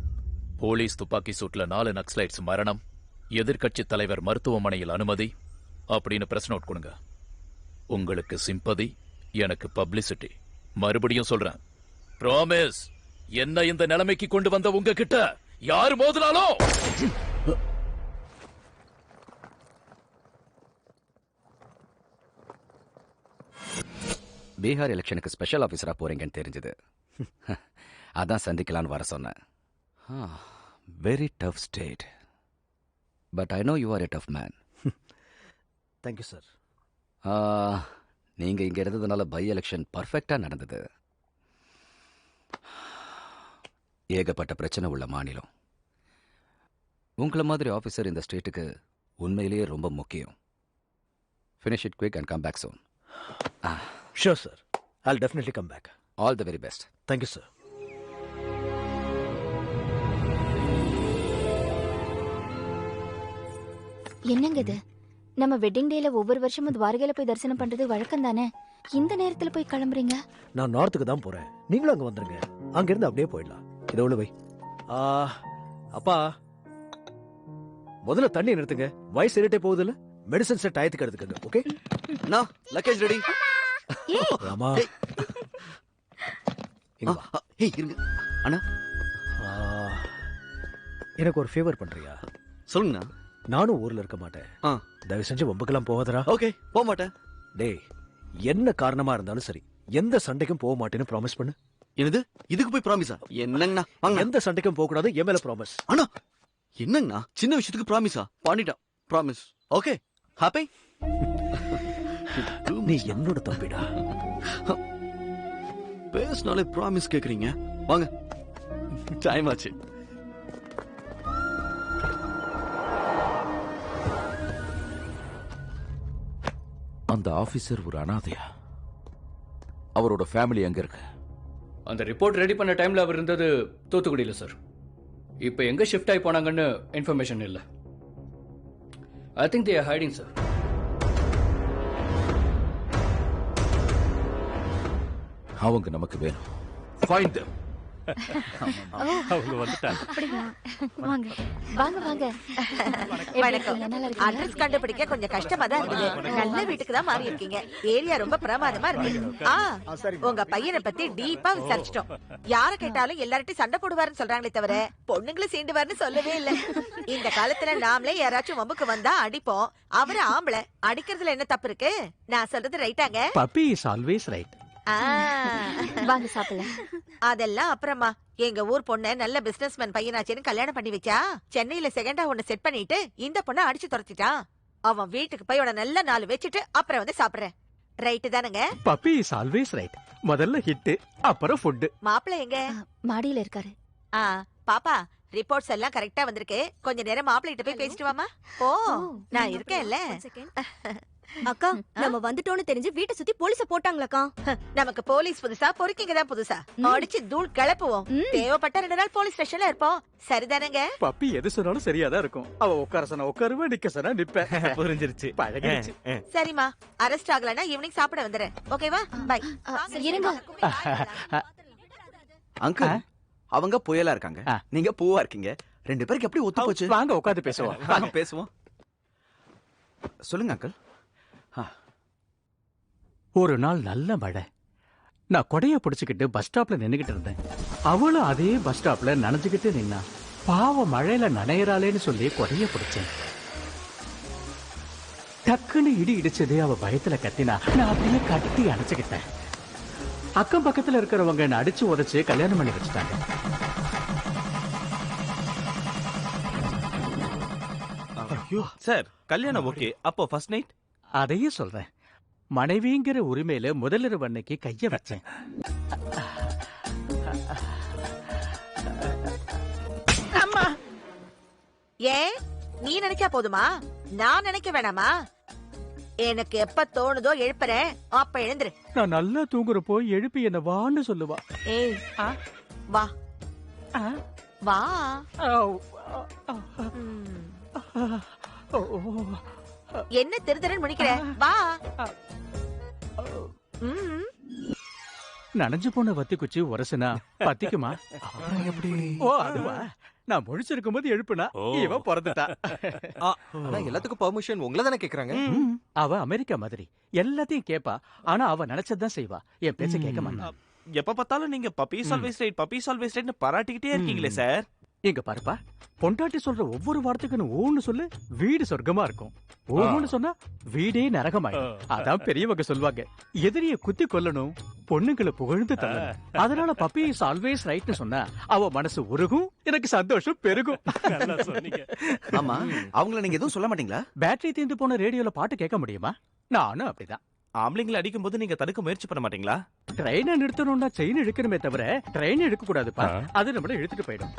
போலீஸ் துப்பாக்கி சூட்ல 4 நக்சலைட்ஸ் மரணம், எதிர்கட்சி தலைவர் மருத்துவமனையில் அனுமதி அப்படின்னு பிரஸ் நோட் கொடுங்க. உங்களுக்கு சிம்பதி, எனக்கு பப்ளிசிட்டி. மறுபடியும் சொல்றேன், ப்ராமிஸ், என்ன இந்த நிலைமைக்கு கொண்டு வந்த உங்ககிட்ட யாரு மோதினாலும் பீகார் எலெக்ஷனுக்கு ஸ்பெஷல் ஆஃபீஸரா போறீங்கன்னு தெரிஞ்சது. அதான் சந்திக்கலான்னு வர சொன்னேன். Very tough state, but I know you are a tough man. Thank you sir. நீங்க இங்க இருந்ததுனால பை எலெக்ஷன் பர்ஃபெக்டா நடந்தது. ஏகப்பட்ட பிரச்சனை உள்ள மாநிலம். உங்களை மாதிரி ஆஃபீஸர் இந்த ஸ்டேட்டுக்கு உண்மையிலேயே ரொம்ப முக்கியம். Finish it quick and come back soon. Sure sir, I'll definitely come back. All the very best. Thank you sir. என்னங்க இது? நம்ம வெட்டிங் டேல ஒவ்வொரு வருஷமும் துவாரகையில போய் தரிசனம் பண்றது வழக்கம் தானே. இந்த நேரத்துல போய் கிளம்புறீங்க? நான் நார்த்துக்கு தான் போறேன், நீங்களும் அங்க வந்துருங்க. அங்க இருந்து அப்படியே போயிடலாம். இதை உள்ள வை. அப்பா, முதல்ல தண்ணி நிறுத்துங்க. வயசு ஏறிட்டே போகுது இல்ல, மெடிசன் செட் டயத்துக்கு எடுத்துக்கங்க. ஓகே, நான் லக்கேஜ் ரெடி. ராமா, இருங்க அண்ணா, எனக்கு ஒரு ஃபேவர் பண்றியா? சொல்லுங்கண்ணா. நானும் ஊர்ல இருக்க மாட்டேன். தயவு செஞ்சு வம்புக்கெல்லாம் போகாதடா. ஓகே, போக மாட்டேன். டேய், என்ன காரணமா இருந்தாலும் சரி, எந்த சண்டைக்கும் போக மாட்டேன்னு ப்ராமிஸ் பண்ணு. என்னது? இதுக்கு போய் ப்ராமிஸா? என்னங்கண்ணா, எந்த சண்டைக்கும் போக கூடாது, என் மேல ப்ராமிஸ். அண்ணா, என்னங்கண்ணா, சின்ன விஷயத்துக்கு ப்ராமிஸா? பண்ணிட்டான் ப்ராமிஸ். Okay, happy. நீ என்னோட தம்பிடா. பேசினாலே ப்ராமிஸ் கேக்குறீங்க. வாங்க, டைம் ஆச்சு. அந்த ஆபீசர் ஒரு அனாதையா? அவரோட ஃபேமிலி எங்க இருக்கு? அந்த ரிப்போர்ட் ரெடி பண்ண டைம்ல அவர் இருந்தது தூத்துக்குடியில சார். இப்போ எங்க ஷிஃப்ட் ஆகி போனாங்கன்னு இன்ஃபர்மேஷன் இல்ல. ஐ think they are hiding sir. அவங்க நமக்கு வேணும். Find them. அவங்க வந்துட்டாங்க. அப்படியா? வாங்க வாங்க வாங்க. எப்படி வணக்கம். இருக்கீங்க? நல்லா இருக்கீங்களா? அட்ரஸ் கண்டுபிடிக்க கொஞ்சம் கஷ்டமா தான் இருக்குது. நல்ல வீட்டுக்கு தான் மாறி இருக்கீங்க. ஏரியா ரொம்ப பிரமாதமா இருக்கு. உங்க பையனை பத்தி டீப்பா விசாரிச்சிட்டோம். யார கேட்டாலும் எல்லார்ட்டையும் சண்டை போடுவாருன்னு சொல்றாங்களே தவிர பொண்ணுங்களை சீண்டுவாருன்னு சொல்லவே இல்ல. இந்த காலத்துல நாமளே யாராச்சும் வம்புக்கு வந்தா அடிப்போம். அவரு ஆம்பளை, அடிக்கிறதுல என்ன தப்பு இருக்கு? நான் சொல்றது ரைட்டாங்க? Puppy is always right. வாங்க சாப்பிடலாம். அதெல்லாம் அப்புறமா எங்க ஊர் பொண்ணு நல்ல பிசினஸ்மேன் பையனாச்சேன்னு கல்யாணம் பண்ணி வச்சா சென்னையில செகண்டா ஒண்ணு செட் பண்ணிட்டு இந்த பொண்ணை அடிச்சு துரத்திட்டான். அவன் வீட்டுக்கு போய் உன நல்ல 4 வச்சுட்டு அப்புறம் வந்து சாப்பிடுறேன். ரைட்டு தானுங்க? Puppy is always right. முதல்ல ஹிட், அப்புறம் ஃபுட். மாப்பிள்ளை எங்க? மாடியில இருக்காரு. பாப்பா, ரிப்போர்ட்ஸ் எல்லாம் கரெக்டா வந்திருக்கு. கொஞ்ச நேரம் மாப்பிள்ளை கிட்ட போய் பேசிட்டு வாமா. ஓ, நான் இருக்கேன்ல. அக்கா, நம்ம வந்துட்டோம்னு தெரிஞ்சு வீட்டை சுத்தி போலீஸ போட்டாங்களாக்கா? நமக்கு போலீஸ் புதுசா, பொறுக்கிங்க தான் புதுசா. அடிச்சு தூள் கிளப்புவோம். தேவைப்பட்ட 2 நாள் போலீஸ் ஸ்டேஷன்ல இருப்போம். சரிதானங்க? பப்பி எது சொன்னாலும் சரியா தான் இருக்கும். அவ உட்கார சொன்னா உட்காருவேன், நிக்க சொன்னா நிப்பேன். புரிஞ்சிருச்சு, பழகிடுச்சு. சரிம்மா, அரெஸ்ட் ஆகலன்னா ஈவினிங் சாப்பிட வந்துடுறேன். ஓகேவா? பை. இருங்க. அங்கிள், அவங்க புயலா இருக்காங்க, நீங்க பூவா இருக்கீங்க. 2 பேருக்கு எப்படி ஒத்து போச்சு? வாங்க உட்காந்து பேசுவோம். வாங்க பேசுவோம். சொல்லுங்க அங்கிள். ஒரு நாள் நல்ல மழை. நான் கொடைய பிடிச்சுக்கிட்டு பஸ் ஸ்டாப்ல நின்னுகிட்டு இருந்தேன். அவளும் அதே பஸ் ஸ்டாப்ல நனைஞ்சுக்கிட்டு நின்னா. பாவம் மழையில நனையறாளேன்னு சொல்லி கொடைய பிடிச்சேன். டக்குன்னு இடி இடிச்சது. அவ பயத்துல கத்தினா. நான் அப்படியே கட்டி அணைச்சுக்கிட்டேன். அக்கம் பக்கத்துல இருக்கிறவங்க என்ன அடிச்சு உதைச்சு கல்யாணம் பண்ணி வச்சுட்டாங்க. சார், கல்யாணம் ஓகே. அப்போ ஃபர்ஸ்ட் நைட்? அதையே சொல்றேன். மனைவிங்கிற உரிமையில முதலிரவு அன்னைக்கு கைய வச்சேன். ஏன் நீ நினைச்சா போதுமா? நான் நினைக்க வேணாமா? எனக்கு எப்ப தோணுதோ எழுப்புறேன், அப்ப எழுந்துரு. நான் நல்லா தூங்குறப்போ எழுப்பி என்ன வான்னு சொல்லுவா. ஏய், வா வா. என்ன திருத்தரன் முடிக்கிற? வா. நனைஞ்சு போன வத்தி குச்சி உரசுனா பத்திக்குமா? எப்படி? ஓ, அதுவா? நான் முழிச்சிருக்கும் போது எழுப்புனா இவ பிறந்துட்டா. எல்லாத்துக்கும் பெர்மிஷன் உங்களை தானே கேக்குறாங்க. அவ அமெரிக்கா மாதிரி எல்லாத்தையும் கேப்பா. ஆனா அவ நினைச்சதான் செய்வா. என் பேச்ச கேட்க மாட்டா. எப்ப பார்த்தாலும் நீங்க puppies always right, puppies always ரைட்னு பாராட்டிக்கிட்டே இருக்கீங்களே சார். இங்க பாருப்பா, பொண்டாட்டி சொல்ற ஒவ்வொரு வார்த்தைக்கு ஓன்னு சொல்லு, வீடு சொர்க்கமா இருக்கும். ஓன்னு சொன்னா வீடே நரகமாயிடும். அதான் பெரியவங்க சொல்வாங்க, எதிரிய குத்தி கொல்லணும், பொண்ணுங்களை புகழ்ந்து தள்ளணும். அதனால பப்பி இஸ் ஆல்வேஸ் ரைட்னு சொன்னா அவ மனசு உருகும், எனக்கு சந்தோஷம் பெருகும். ஆமா, அவங்கள நீங்க எதுவும் சொல்ல மாட்டீங்களா? பேட்டரி தீர்ந்து போன ரேடியோல பாட்டு கேட்க முடியுமா? நானும் அப்படிதான். ஆம்பளைங்களை அடிக்கும் போது நீங்க தடுக்க முயற்சி பண்ண மாட்டீங்களா? ட்ரெயினை நிறுத்தணும்னா செயின் இழுக்கணுமே தவிர ட்ரெயின் இழுக்க கூடாதுப்பா. அது நம்மள இழுத்துட்டு போயிடும்.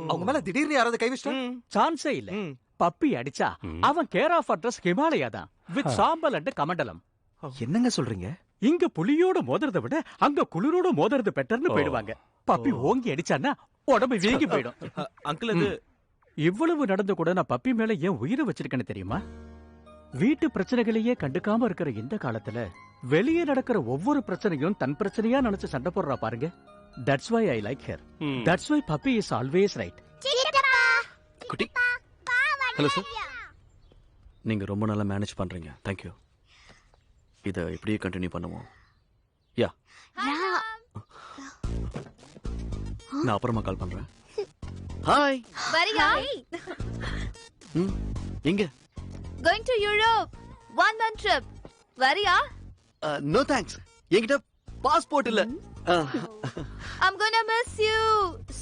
அவங்க மேல திடீர்னு யாராவது கை வச்சிட்டா சான்ஸே இல்ல. பப்பி அடிச்சா அவன் கேர் ஆஃப் அட்ரஸ் ஹிமாலயா தான், வித் சாம்பல் அண்ட் கமண்டலம். என்னங்க சொல்றீங்க? இங்க புலியோட மோதுறதை விட அங்க குளிரோட மோதுறது பெட்டர்னு போயிடுவாங்க. பப்பி ஓங்கி அடிச்சான்னா உடம்பு வீங்கி போயிடும். அங்கிள், அது இவ்வளவு நடந்து கூட நான் பப்பி மேல ஏன் உயிரை வச்சிருக்கேன்னு தெரியுமா? வீட்டு பிரச்சனைகளையே கண்டுக்காம இருக்கிற இந்த காலத்துல வெளியே நடக்கிற ஒவ்வொரு பிரச்சனையும் தன் பிரச்சனையா நினைச்சு சண்டை போடுறா பாருங்க. That's why I like her. That's why puppy is always right. குட்டி, ஹலோ சார். நீங்க ரொம்ப நல்லா மேனேஜ் பண்றீங்க. தேங்க்யூ. இதை இப்படியே கண்டினியூ பண்ணுவோம். யா, நான் அப்புறமா கால் பண்றேன். ஹாய். வரியா? எங்க? Going to Europe. 1 month trip. வரியா? No thanks. என்கிட்ட பாஸ்போர்ட் இல்ல. I'm gonna miss you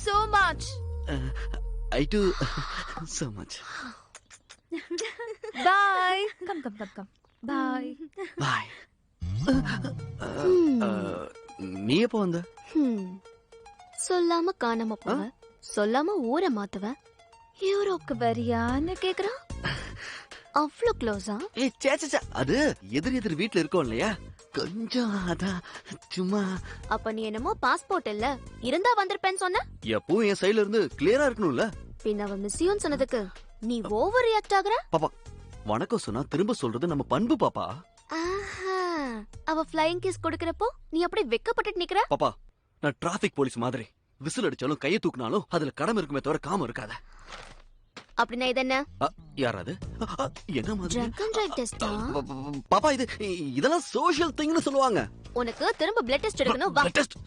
so much. I do so much. Bye. Come. Bye. Bye. நீ எப்போ வந்த? சொல்லாம காணாம போவ, சொல்லாம ஊரை மாத்துவ. யூரோப்க்கு வரியான்னு கேக்குறான். அவ்வளோ க்ளோஸா? அது எதிர் வீட்ல இருக்கோம் இல்லையா, கொஞ்சம் அதான் சும்மா. அப்ப நீ என்னமோ பாஸ்போர்ட் இல்ல இருந்தா வந்திருப்பேன்னு சொன்ன. எப்பவும் என் சைடுல இருந்து கிளியரா இருக்கணும்ல. பின்ன அவ மிஸ்யூன்னு சொன்னதுக்கு நீ ஓவர் ரியாக்ட் ஆகுற. பாப்பா, வணக்கம் சொன்னா திரும்ப சொல்றது நம்ம பண்பு பாப்பா. அவ ஃப்ளையிங் கிஸ் கொடுக்கறப்போ நீ அப்படியே வெக்கப்பட்டுட்டு நிக்கிற. பாப்பா, நான் டிராபிக் போலீஸ் மாதிரி விசில் அடிச்சாலும் கையை தூக்குனாலும் அதுல கடமை இருக்குமே தவிர காமம் இருக்காத. அப்படின்னா இது என்ன? யாராது? என்ன மாதிரி? ட்ரங்க் அண்ட் டிரைவ் டெஸ்டா? பாப்பா இதெல்லாம் சோஷியல் திங்னு சொல்லுவாங்க. உனக்கு திரும்ப பிளட் டெஸ்ட் எடுக்கணும் வா. டெஸ்ட்?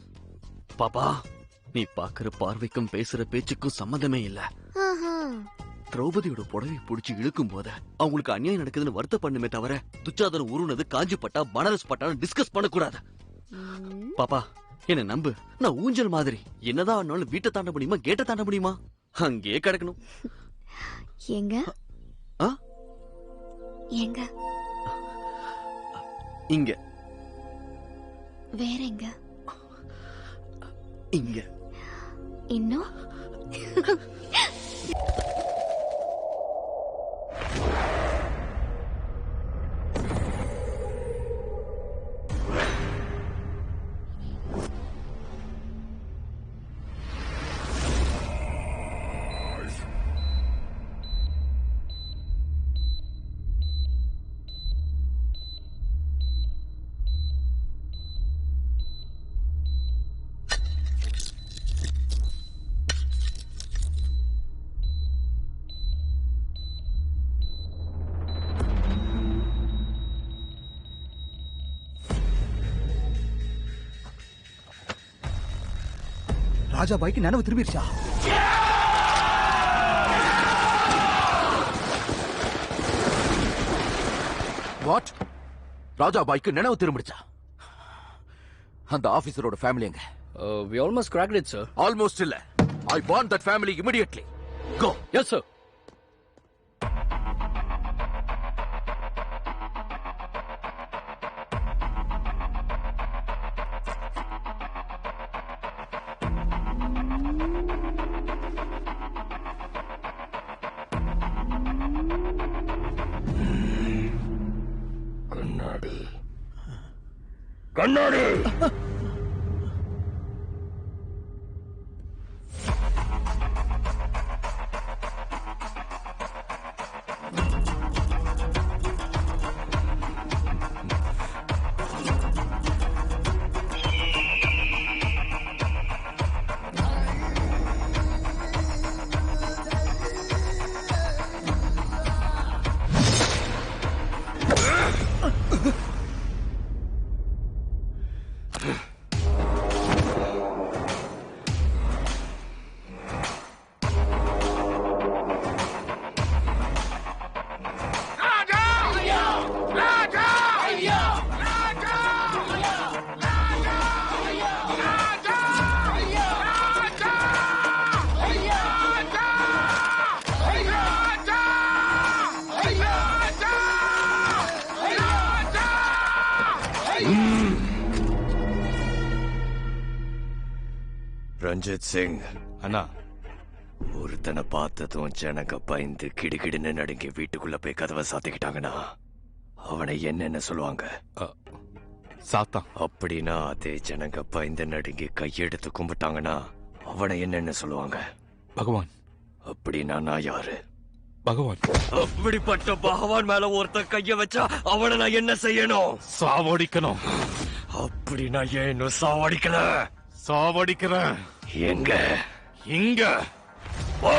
பாப்பா நீ பாக்குற பார்வைக்கும் பேசுற பேச்சுக்கும் சம்பந்தமே இல்ல. திரௌபதியோட புடவை புடிச்சு இழுக்கும் போது அவங்களுக்கு அநியாயம் நடக்குதுன்னு வருத்த பண்ணுமே தவிர துச்சாதனம் உருனது காஞ்சி பட்டா பனாரஸ் பட்டான்னு டிஸ்கஸ் பண்ணக்கூடாது. பாப்பா என்ன நம்பு, நான் ஊஞ்சல் மாதிரி. என்னதான் ஆனாலும் வீட்டை தாண்ட முடியுமா கேட்டை தாண்ட முடியுமா? அங்கேயே கிடக்கணும். எங்க எங்க? இங்க. வேற எங்க? இங்க. இன்னும்? ராஜா பாய்க்கு நினைவு திரும்பிடுச்சா? வாட்? ராஜா பாய்க்கு நினைவு திரும்பிடுச்சா? அந்த ஆபீசரோட ஃபேமிலி எங்க? We almost cracked it, sir. Almost இல்ல. I want that family immediately. Go. Yes, sir. கண்ணாடி ரஞ்சித் சிங் அண்ணா, ஒருத்தனை பார்த்ததும் ஜனங்க பயந்து கிடுகிடுன்னு நடுங்கி வீட்டுக்குள்ள போய் கதவை சாத்திக்கிட்டாங்கன்னா அவனை என்னென்ன சொல்லுவாங்க? சாத்தான். அப்படின்னா அதே ஜனங்க பயந்து நடுங்கி கையெடுத்து கும்பிட்டாங்கன்னா அவனை என்னென்ன சொல்லுவாங்க? பகவான். அப்படின்னா நான் யாரு? பகவான். அப்படிப்பட்ட பகவான் மேல ஒருத்தன் கைய வச்சா அவனை நான் என்ன செய்யணும்? சாவடிக்கணும். அப்படி நான் ஏன் இன்னும் சாவடிக்கல? சாவடிக்கிறேன். எங்க? இங்க. ஓ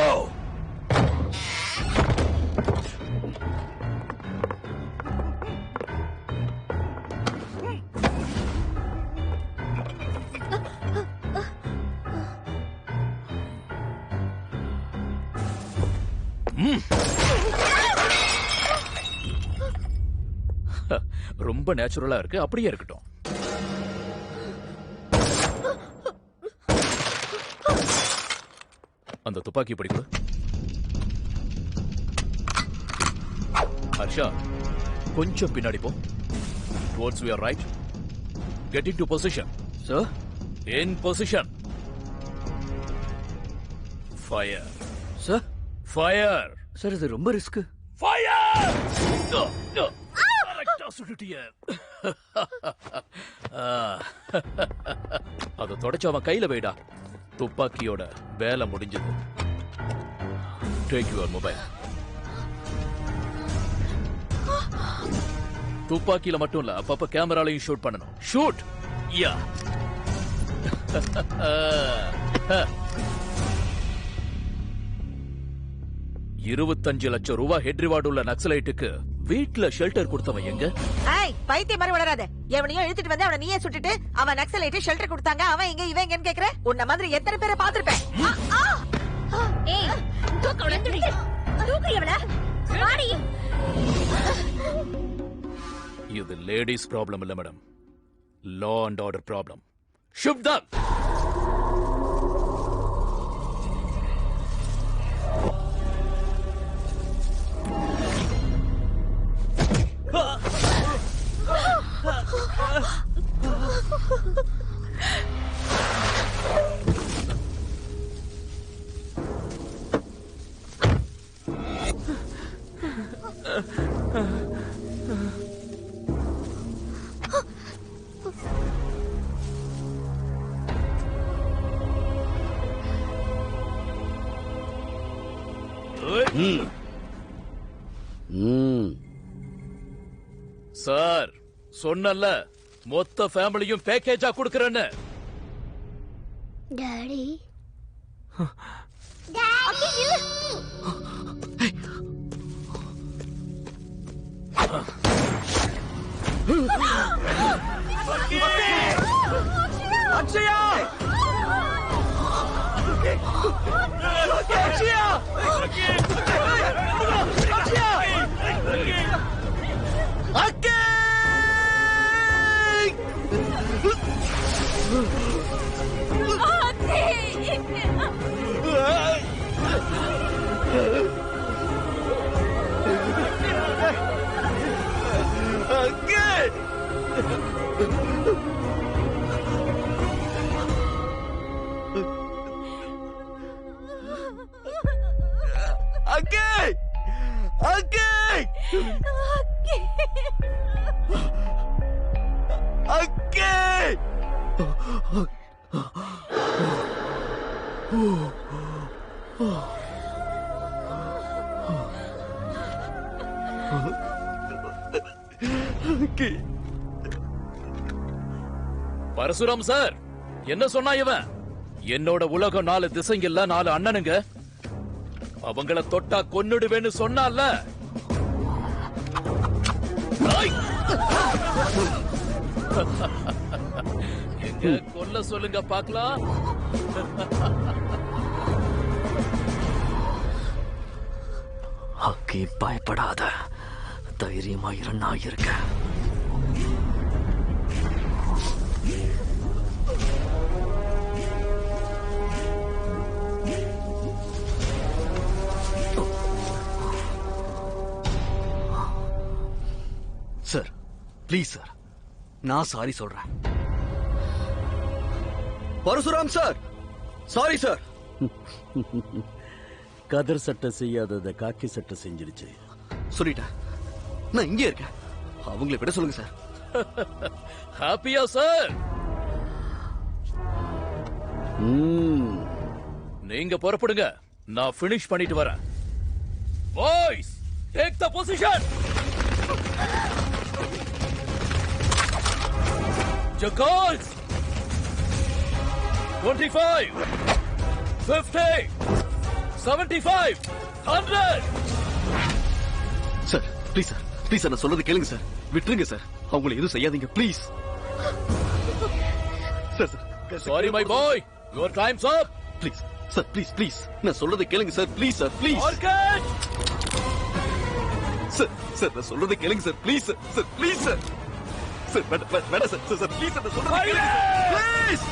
ரொம்ப நேச்சுரலா இருக்கு. அப்படியே இருக்கட்டும். அந்த துப்பாக்கி பிடிக்கும். ஹர்ஷா, கொஞ்சம் பின்னாடி போ. Towards your right. Get into position. Sir? In position. Fire. Sir? Fire. Sir, இது ரொம்ப ரிஸ்க். Fire! கரெக்டா சுட்டுட்டியே. அதை தொடச்சு அவன் கையில வைடா. துப்பாக்கியோட வேலை முடிஞ்சது. Take your mobile. துப்பாக்கியில மட்டும் இல்ல, அப்பப்ப கேமராலையும் ஷூட் பண்ணணும். ஷூட். யா. 25 லட்சம் ரூபாய் ஹெட் ரிவார்டு உள்ள நக்சலைட்டுக்கு வீட்ல ஷெல்டர் கொடுத்தவன் எங்க? ஏய் பைத்தியம் மாதிரி வளராத. எவனையோ இழுத்துட்டு வந்து அவனை நீயே சுட்டுட்டு அவன் நக்சலைட் ஷெல்டர் கொடுத்தாங்க, அவன் எங்க இவன் எங்கன்னு கேக்குற? உன்ன மாதிரி எத்தனை பேரை பாத்திருப்பேன். ஏய் தூக்கு எந்திரி. தூக்கு இவள. வாடி. இது லேடிஸ் ப்ராப்ளம் இல்ல madam, law and order problem. Shoot them. Sir சொன்னல மொத்த ஃபேமிலியும் பேக்கேஜா கொடுக்கறேன்னு. டாடி அக்ஷயா! அக்ஷயா! அக்கே! பரசுராம் சார் என்ன சொன்னா இவன்? என்னோட உலகம் 4 திசைங்கள்ல 4 அண்ணனுங்க, அவங்கள தொட்டா கொன்னுடுவேன்னு சொன்னால. எங்க கொல்ல சொல்லுங்க பாக்கலாம். அக்கி பயப்படாத, தைரியமா இரு, நான் இருக்கேன். சார் ப்ளீஸ் சார், நான் சாரி சொல்றேன். Parasuram sir, sorry sir. கதர் சட்டை செய்யாதத காக்கி சட்டை செஞ்சிருச்சு. சொல்லிட்டேன், நான் இங்கே இருக்கேன். அவங்களை விட சொல்லுங்க சார். ஹாப்பியா சார்? நீங்க புறப்படுங்க, நான் ஃபினிஷ் பண்ணிட்டு வரேன். Boys take the position. Jacals! 25, 50, 75, 100. Sir please sir, please sir, நான் சொல்றது கேளுங்க சார். விட்டுருங்க சார், அவங்களை எதுவும் செய்யாதீங்க please. Sir sir Sorry my boy, your time's up. Please sir, please please, நான் சொல்றது கேளுங்க sir. Please sir, please. Sir sir, நான் சொல்றது கேளுங்க sir. Please sir, sir please sir. Sir வேணாம் சார், சார் ப்ளீஸ் சார், நான் சொல்றது கேளுங்க ப்ளீஸ்.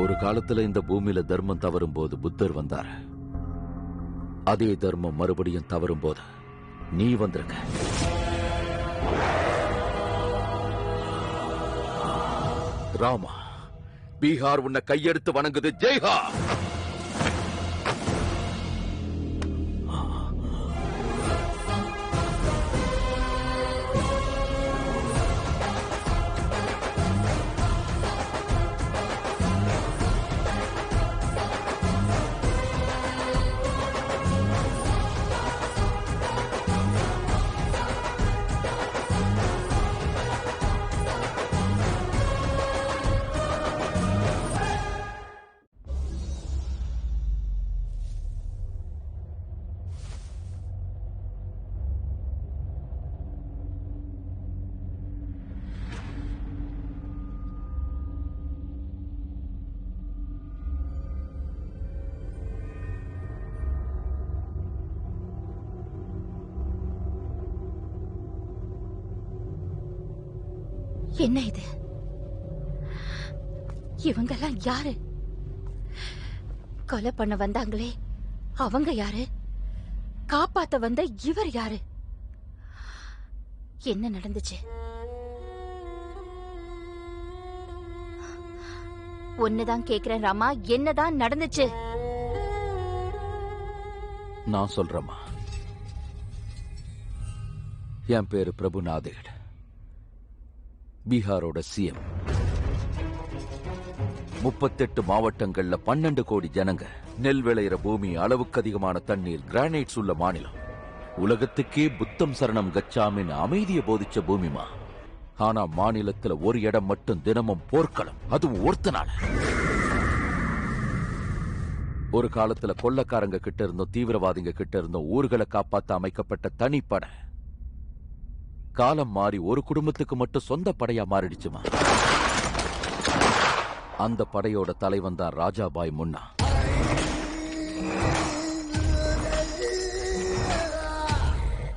ஒரு காலத்துல இந்த பூமியில தர்மம் தவறும் போது புத்தர் வந்தார். அதே தர்மம் மறுபடியும் தவறும் போது நீ வந்திருக்க. ராமா, பீகார் உன்னை கையெடுத்து வணங்குது. ஜெய்ஹா. என்ன இது? இவங்கெல்லாம் யாரு? கொலை பண்ண வந்தாங்களே அவங்க யாரு? காப்பாத்த வந்த இவர் யாரு? என்ன நடந்துச்சு? ஒன்னுதான் கேக்குறேன் ராமா, என்னதான் நடந்துச்சு? நான் சொல்றேம்மா. என் பேரு பிரபு நாதேட், பீகாரோட சிஎம். 38 மாவட்டங்கள்ல 12 கோடி ஜனங்க, நெல் விளையிற பூமி, அளவுக்கு அதிகமான தண்ணீர், கிரானைட்ஸ் உள்ள மாநிலம், உலகத்துக்கே புத்தம் சரணம் கச்சாமின்னு அமைதியை போதிச்ச பூமிமா. ஆனா மாநிலத்துல ஒரு இடம் மட்டும் தினமும் போர்க்களம், அதுவும் ஒருத்தனால. ஒரு காலத்துல கொள்ளக்காரங்க கிட்ட இருந்தும் தீவிரவாதிங்க கிட்ட இருந்தும் ஊர்களை காப்பாத்த அமைக்கப்பட்ட தனிப்படை காலம் மாறி ஒரு குடும்பத்துக்கு மட்டும் சொந்த படையா மாறிடுச்சுமா. அந்த படையோட தலைவன் தான் ராஜாபாய் முன்னா.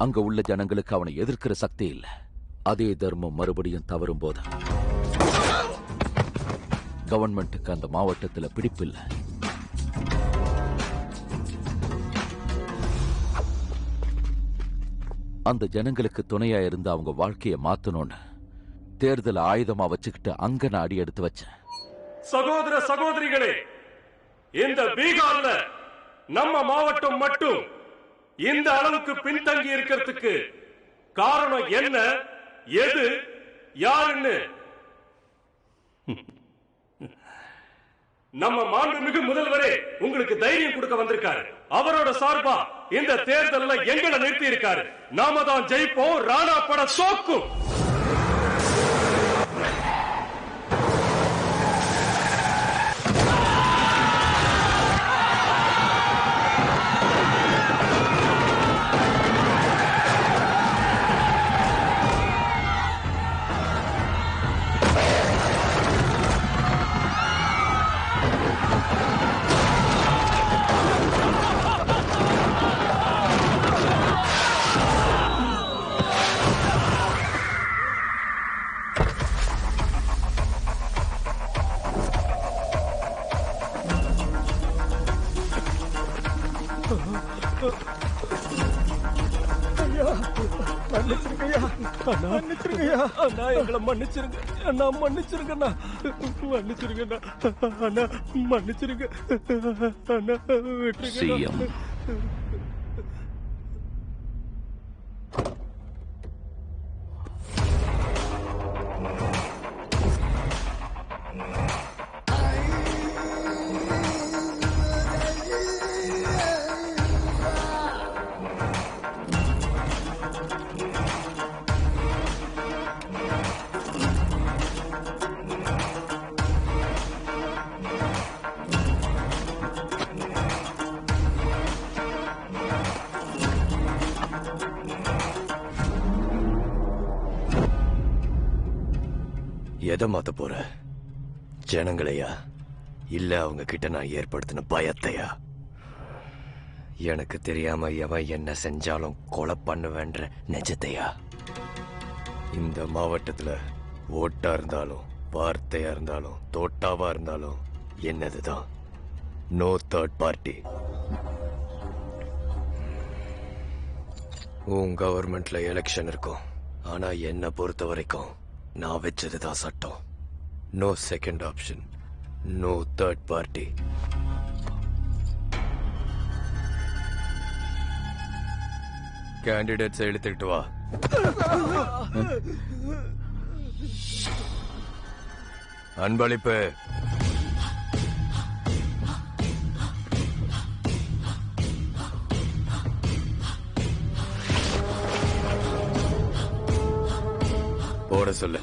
அங்க உள்ள ஜனங்களுக்கு அவனை எதிர்க்கிற சக்தி இல்ல. அதே தர்மம் மறுபடியும் தவறும் போது கவர்மெண்ட்டுக்கு அந்த மாவட்டத்துல பிடிப்பில்ல. அந்த ஜனங்களுக்கு துணையா இருந்து அவங்க வாழ்க்கைய மாத்தணும்னு தேர்தல் ஆயுதமா வச்சுக்கிட்டு அங்க நான் அடி எடுத்து வச்சேன். சகோதர சகோதரிகளே, இந்த பீகார்ல நம்ம மாவட்டம் மட்டும் இந்த அளவுக்கு பின்தங்கி இருக்கிறதுக்கு காரணம் என்ன, எது, யாருன்னு நம்ம மாண்புமிகு முதல்வரே உங்களுக்கு தைரியம் கொடுக்க வந்திருக்காரு. அவரோட சார்பா இந்த தேர்தல்ல எங்களை நிறுத்தி இருக்காரு. நாம தான் ஜெயிப்போம், ராணா பட சோக்கும். எங்களை மன்னிச்சிருங்க அண்ணா, மன்னிச்சிருங்க அண்ணா, மன்னிச்சிருங்க அண்ணா, மன்னிச்சிருங்க அண்ணா, விட்டுருங்க. எதை மாத்த போற? ஜனங்களையா, இல்ல அவங்க கிட்ட நான் ஏற்படுத்தின பயத்தையா? எனக்கு தெரியாம எவன் என்ன செஞ்சாலும் கொலை பண்ணுவேன்ற நிஜத்தையா? இந்த மாவட்டத்துல ஓட்டா இருந்தாலும் வார்த்தையா இருந்தாலும் தோட்டாவா இருந்தாலும் என்னதுதான். No third party. உன் கவர்மெண்ட்ல எலெக்ஷன் இருக்கும், ஆனா என்ன பொறுத்த வரைக்கும் நான் வச்சதுதான் சட்டம். No second option, no third party. Candidates எடுத்துக்கிட்டு வா. அன்பளிப்பு. போட சொல்லு.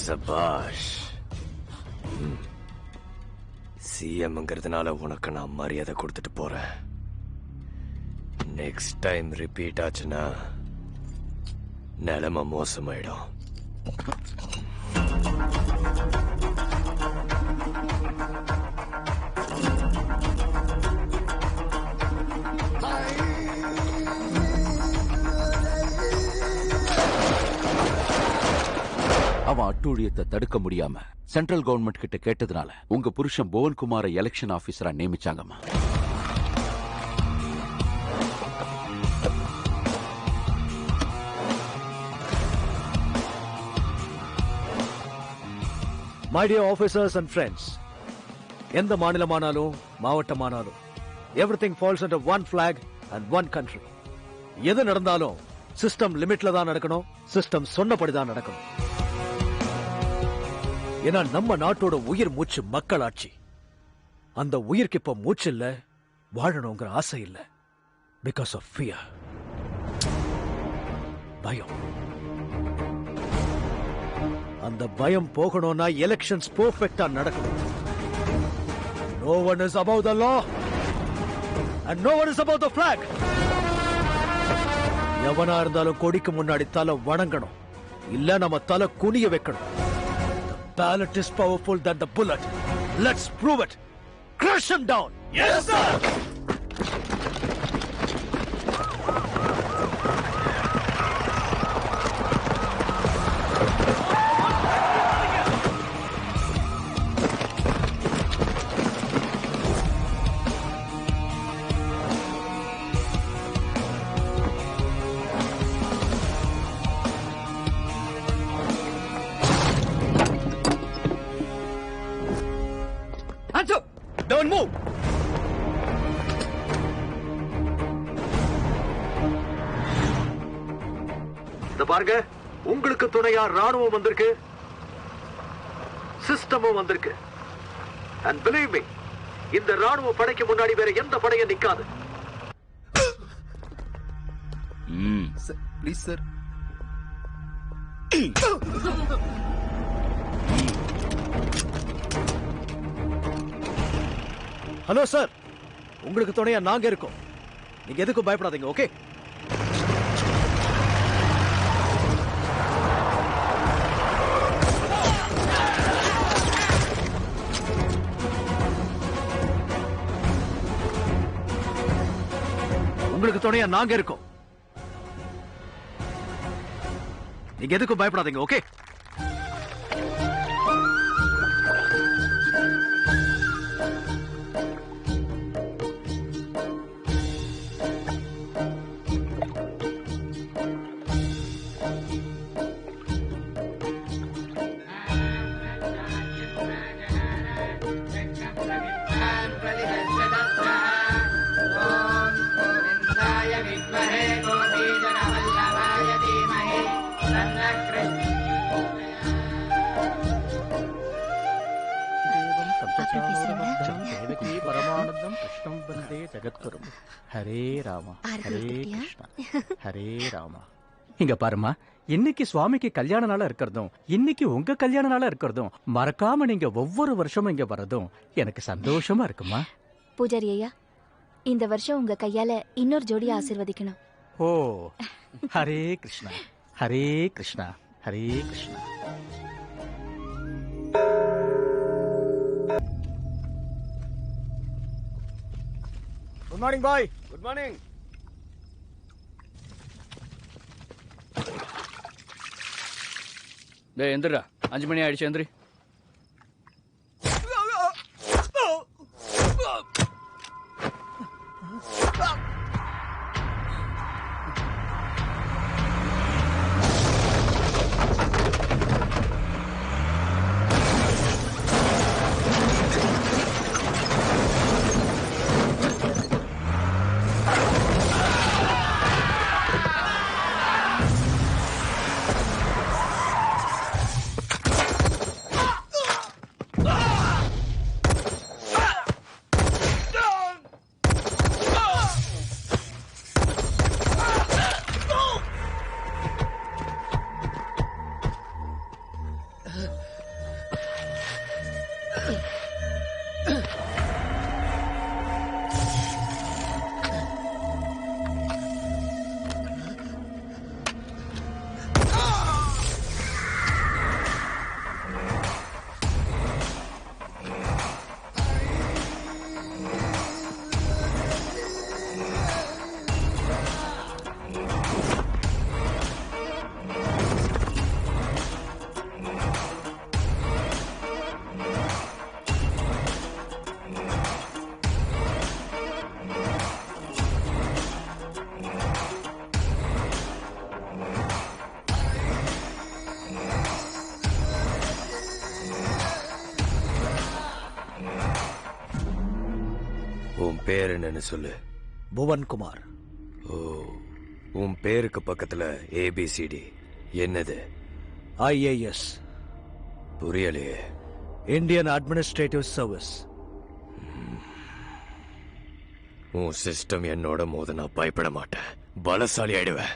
சபாஷ். சிஎம்ங்கிறதுனால உனக்கு நான் மரியாதை கொடுத்துட்டு போறேன். நெக்ஸ்ட் டைம் ரிப்பீட் ஆச்சுன்னா நிலைமை மோசமாயிடும். அவன் அட்டூழியத்தை தடுக்க முடியாம சென்ட்ரல் கவர்மெண்ட் கிட்ட கேட்டதுனால உங்க புருஷன் புவன்குமார election ஆபீசரா நியமிச்சாங்கம்மா. My dear officers and friends, எந்த மாநிலமானாலும் மாவட்டமானாலும் everything falls under one flag and one country. எது நடந்தாலும் சிஸ்டம் லிமிட்ல தான் நடக்கணும், சிஸ்டம் சொன்னபடி தான் நடக்கணும். ஏன்னா நம்ம நாட்டோட உயிர் மூச்சு மக்களாட்சி. அந்த உயிருக்கு இப்ப மூச்சு இல்ல, வாழணுங்கிற ஆசை இல்ல. பிகாஸ் ஆஃப் ஃபியர், பயம். அந்த பயம் போகணும்னா எலெக்ஷன்ஸ் பெர்ஃபெக்ட்டா நடக்கணும். No one is above the law and no one is above the flag. எவனா இருந்தாலும் கொடிக்கு முன்னாடி தலை வணங்கணும், இல்ல நம்ம தலை குனிய வைக்கணும். The ballot is powerful than the bullet. Let's prove it. Crush him down. Yes, sir. Hands up! Don't move! இந்த பாருங்க, உங்களுக்கு துணையா ராணுவம் வந்திருக்கு, சிஸ்டமும் வந்திருக்கு. And believe me, இந்த ராணுவ படைக்கு முன்னாடி வேற எந்த படையும் நிக்காது. Please sir. ஹலோ சார், உங்களுக்கு துணையா நாங்க இருக்கோம். நீங்க எதுக்கும் பயப்படாதீங்க, ஓகே? உங்களுக்கு துணையா நாங்க இருக்கோம். நீங்க எதுக்கும் பயப்படாதீங்க, ஓகே? பரமானந்தம் கிருஷ்ணம் வந்தே ஜெகத்குரும். ஹரே ராமா ஹரே கிருஷ்ணா ஹரே ராமா. இங்க பாருமா, இன்னைக்கு சுவாமிக்கு கல்யாண நாளா இருக்கிறதும் இன்னைக்கு உங்க கல்யாண நாளா இருக்கிறதும் மறக்காம நீங்க ஒவ்வொரு வருஷமும் இங்க வர்றதும் எனக்கு சந்தோஷமா இருக்குமா. பூஜாரி ஐயா, இந்த வருஷம் உங்க கையால இன்னொரு ஜோடியை ஆசீர்வதிக்கணும். ஓ, ஹரே கிருஷ்ணா ஹரே கிருஷ்ணா ஹரே கிருஷ்ணா. குட் மார்னிங் பாய். Good morning. டேய் எந்திரா, 5 மணி ஆயிடுச்சு, எந்திரி. உன் பேர் என்னன்னு சொல்லு. புவன்குமார். ஓ, உன் பேருக்கு பக்கத்துல ABCD என்னது? IAS, புரியலையே. Indian administrative service. உன் சிஸ்டம் என்னோட மோத நான் பயப்பட மாட்டேன், பலசாலி ஆயிடுவேன்.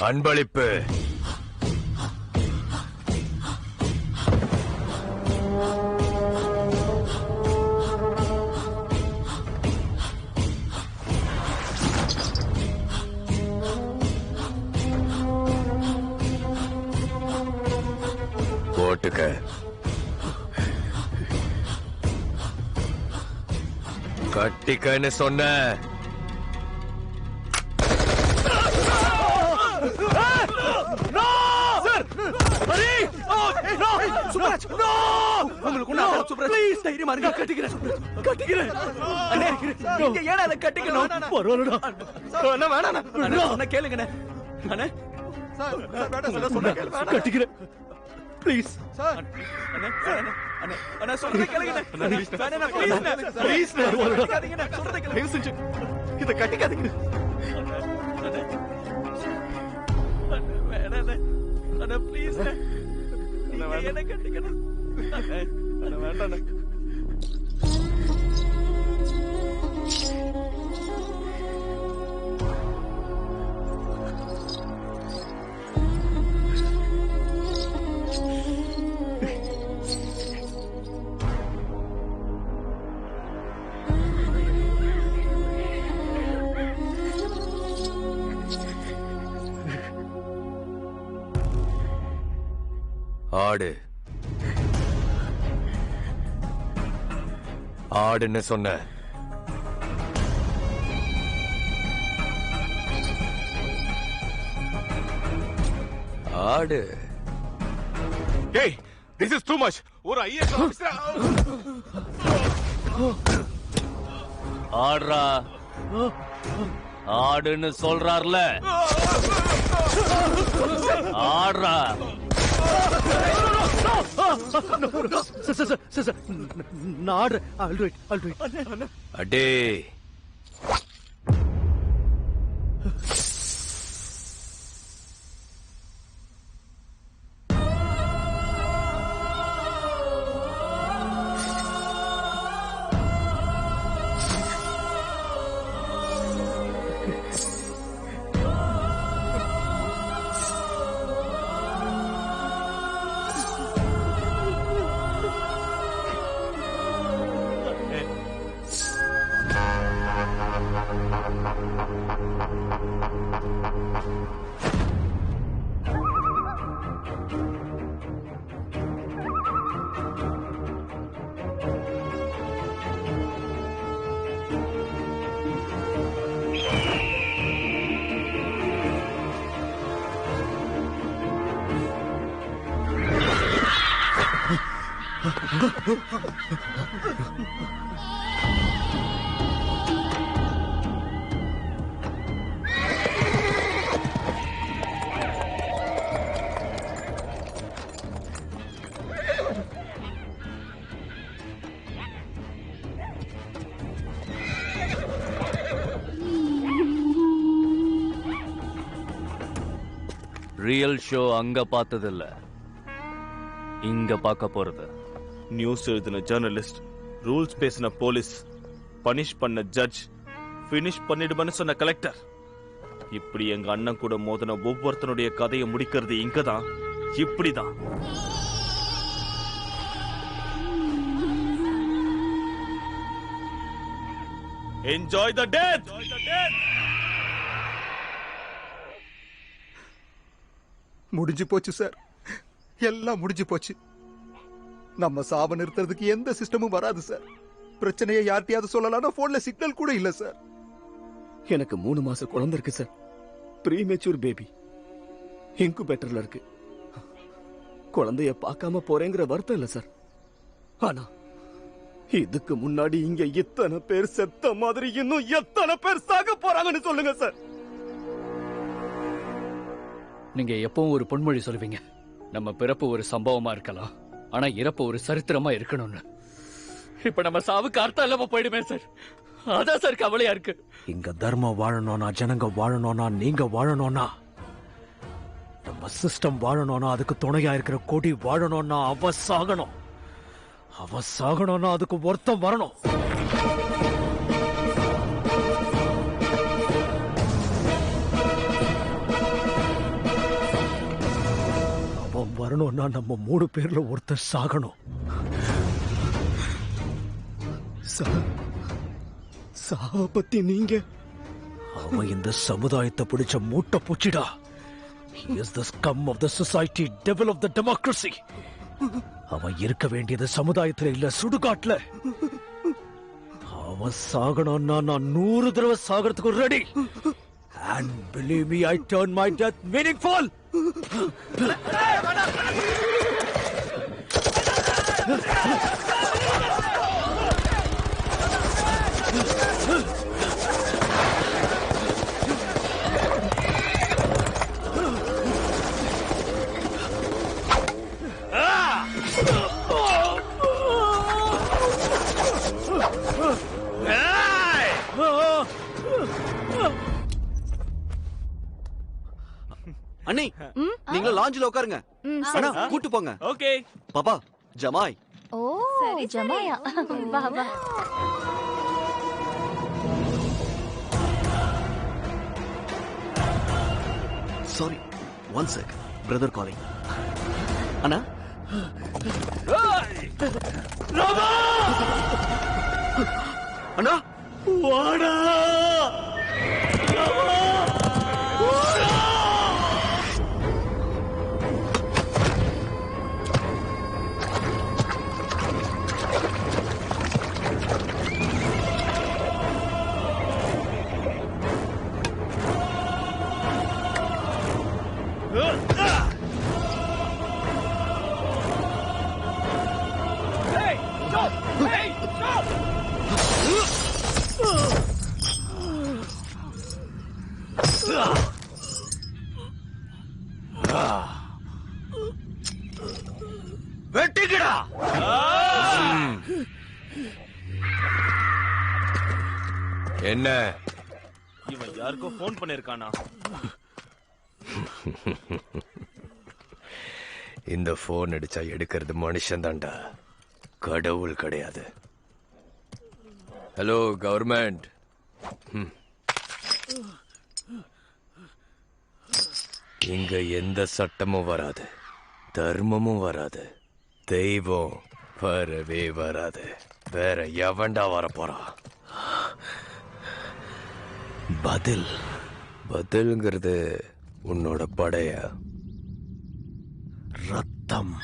அன்பளிப்பு. போட்டுக்க. கட்டிக்கன்னு சொன்ன. இதை கட்டிக்காதீங்க. ப்ளீஸ் என்ன கட்டிக்கணும். வேண்டாம். ஆடு. ஆடுன்னு சொன்ன. ஆடு. டேய், திஸ் இஸ் டூ மச். ஒரு ஐஏஎஸ் ஆபீசர் ஆடுறா. ஆடுன்னு சொல்றார்ல, ஆடுறா. அடே, ரியல் ஷோ அங்க பார்த்ததில்ல, இங்க பார்க்க போறது. நியூஸ் எழுதின ஜர்னலிஸ்ட், ரூல்ஸ் பேசின போலீஸ், பனிஷ் பண்ண ஜட்ஜ், பினிஷ் பண்ணிடுமன்னு சொன்ன கலெக்டர், இப்படி எங்க அண்ணன் கூட மோதின ஒவ்வொருத்தனுடைய கதையை முடிக்கிறது இங்கதான், இப்படிதான். Enjoy the death. முடிஞ்சு போச்சு சார், எல்லாம் முடிஞ்சு போச்சு. நம்ம சாவ நிறுத்துறதுக்கு எந்த சிஸ்டமும் வராது சார். பிரச்சனையை யார்கிட்டயாவது சொல்லலாம்னா போன்ல சிக்னல் கூட இல்ல சார். எனக்கு 3 மாச குழந்தை இருக்கு சார். ப்ரீமெச்சூர் பேபி இன்குபேட்டர்ல இருக்கு. குழந்தைய பார்க்காம போறேங்கிற வருத்தம் இல்ல சார். ஆனா இதுக்கு முன்னாடி இங்க இத்தனை பேர் செத்த மாதிரி இன்னும் எத்தனை பேர் சாக போறாங்கன்னு சொல்லுங்க சார். நீங்க எப்பவும் ஒரு பொன்மொழி சொல்லுவீங்க, நம்ம பிறப்பு ஒரு சம்பவமா இருக்கலாம், ஆனா இறப்பு ஒரு சரித்திரமா இருக்கணும்னு. இப்ப நம்ம சாவுக்கு அர்த்தம் இல்லாம போயிடுமே சார். அதான் சார் கவலையா இருக்கு. இங்க தர்மம் வாழணும்னா, ஜனங்க வாழணும்னா, நீங்க வாழணும்னா, நம்ம சிஸ்டம் வாழணும்னா, அதுக்கு துணையா இருக்கிற கொடி வாழணும்னா அவ சாகணும். அவ சாகணும்னா அதுக்கு ஒருத்தம் வரணும். அவன் வரணும்னா நம்ம 3 பேர்ல ஒருத்தர் சாகணும். சாவ பத்தி நீங்க? அவன் இந்த சமுதாயத்தை பிடிச்ச மூட்டை பூச்சிடா. He is the scum of the society, devil of the democracy. அவன் இருக்க வேண்டியது சமுதாயத்துல இல்ல, சுடுகாட்டுல. அவன் சாகணும்னா நான் 100 தடவை சாகிறதுக்கு ready. And believe me, I turn my death meaningful. அண்ணி, நீங்க லாஞ்சில உட்காருங்க. அண்ணா கூட்டு போங்க. ஓகே பாப்பா, ஜமாய். ஓ ஜமாயா, வா வா. Sorry, one sec. Brother calling. அண்ணா அண்ணா வாடா. வெட்டிக்கடா. என்ன இவன் யாருக்கோ போன் பண்ணிருக்கானா? இந்த போன் அடிச்சா எடுக்கிறது மனுஷன் தான்டா, கடவுள் கிடையாது. Hello government. இங்க எந்த சட்டமும் வராது, தர்மமும் வராது, தெய்வம் வரவே வராது. வேற எவன்டா வரப்போறா? பதில் பதில்ங்கிறது உன்னோட படைய ரத்தம்.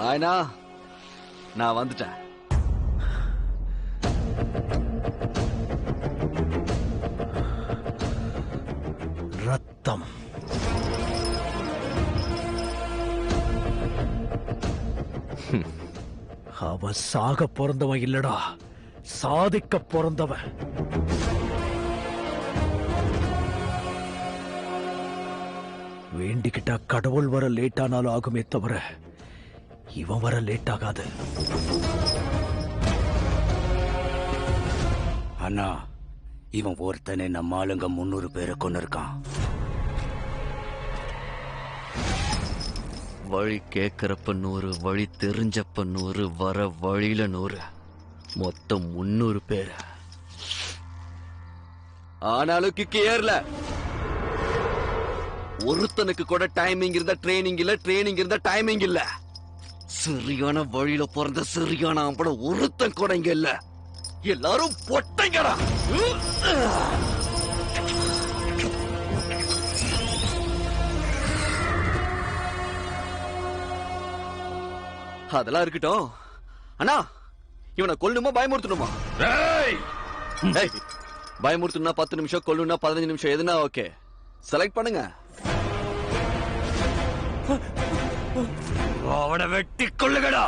ஹாய்னா, நான் வந்துட்டேன். ரத்தம். அவன் சாக பிறந்தவன் இல்லடா, சாதிக்க பிறந்தவன். வேண்டிக்கிட்டா கடவுள் வர லேட் ஆனாலும் ஆகுமே தவிர இவன் வர லேட் ஆகாது. அண்ணா, இவன் ஒருத்தனை நம்ம ஆளுங்க 300 பேரை கொண்டு இருக்கான். வழி கேட்கறப்ப 100, வழி தெரிஞ்சப்ப 100, வர வழியில 100, மொத்தம் 300 பேர். ஆனாலும் கிக்கு ஏறல. ஒருத்தனுக்கு கூட டைமிங் இருந்தா ட்ரைனிங் இல்ல, ட்ரைனிங் இருந்தா டைமிங் இல்ல. சரியான வழியில பிறந்த சரியான ஆம்பளை ஒருத்தன் கூட இங்க இல்ல. எல்லாரும் பொட்டைங்கடா. அதெல்லாம் இருக்கட்டும். அண்ணா, இவனை கொல்லுமா பயமுறுத்தணுமா? பயமுறுத்தணும்னா 10 நிமிஷம், கொல்லுனா 15 நிமிஷம், எதுனா ஓகே. செலக்ட் பண்ணுங்க. அவனை வெட்டி கொள்ளுங்கடா.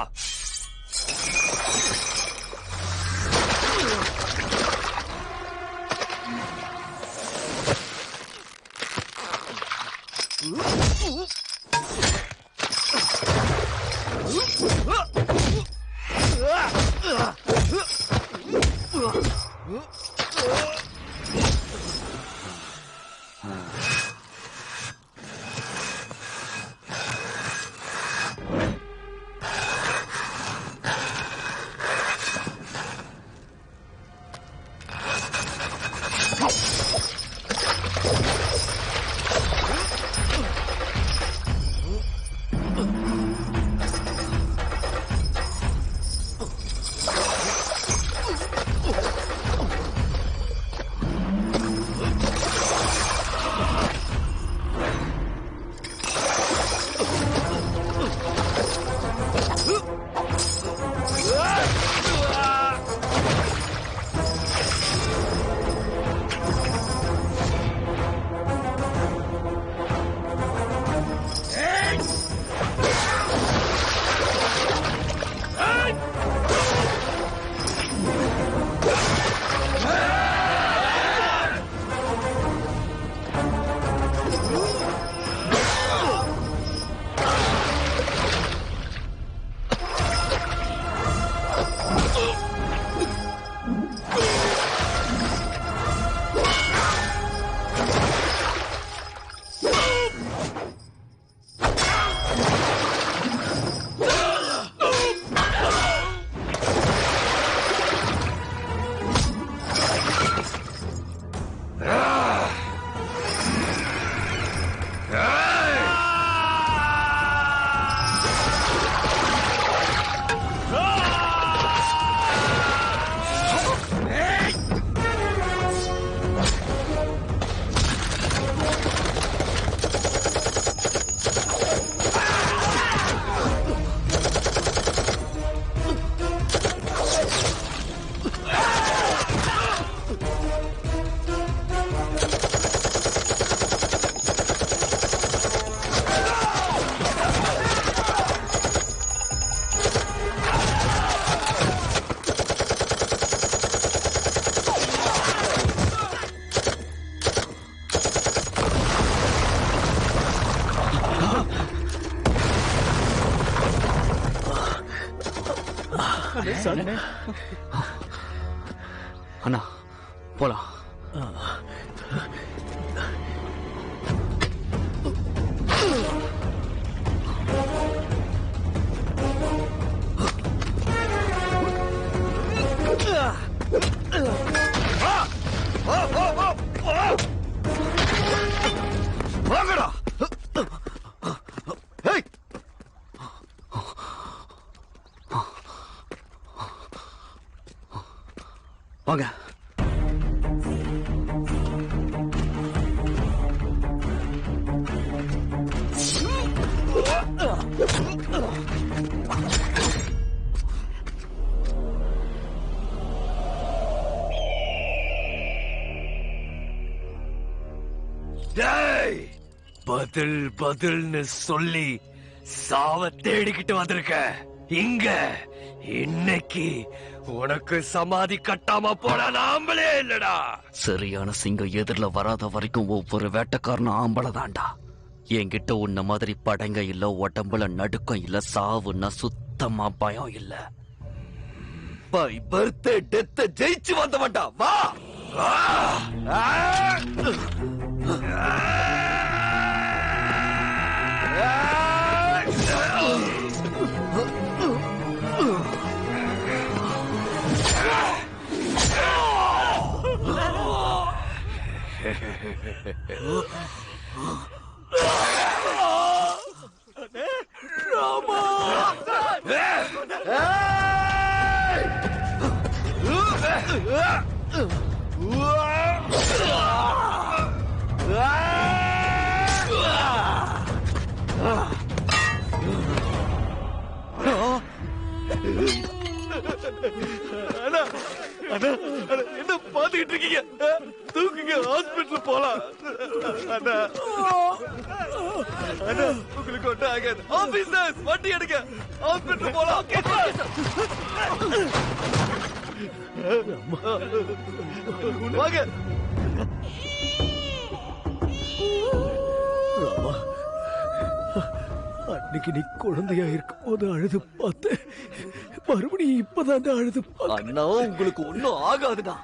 அண்ணா போலாம். வாங்கடா. வாங்க. டேய், பதில் பதில்னு சொல்லி சாவ தேடிக்கிட்டு வந்திருக்க. இங்க இன்னைக்கு உனக்கு சமாதி கட்டாம போன ஆம்பளே இல்லடா. சரியான சிங்கம் எதிரில வராத வரைக்கும் ஒவ்வொரு வேட்டைக்காரனும் ஆம்பளை தான்டா. என்கிட்ட உன்ன மாதிரி படங்க இல்ல, உடம்புல நடுக்கம் இல்ல, சாவுன்னா சுத்தமா பயம் இல்ல. பை பர்த் டெத் ஜெயிச்சு வந்தவன்டா. வா. ராமா அண்ணா அண்ணா அண்ணா, என்ன பாத்துக்கிட்டு இருக்கீங்க? தூக்குங்க, ஹாஸ்பிட்டல் போலாம். அண்ணா அண்ணா, உங்களுக்கு ஒன்றும் ஆகாது. ஆபீசர்ஸ் வண்டி எடுங்க, ஹாஸ்பிட்டல் போலாம். வாங்க. ராமா, அன்னைக்கு நீ குழந்தையா இருக்கும் போது அழுது பார்த்தேன். மறுபடியும் இப்பதான் அழுது அண்ணா, உங்களுக்கு ஒண்ணும் ஆகாதுடா.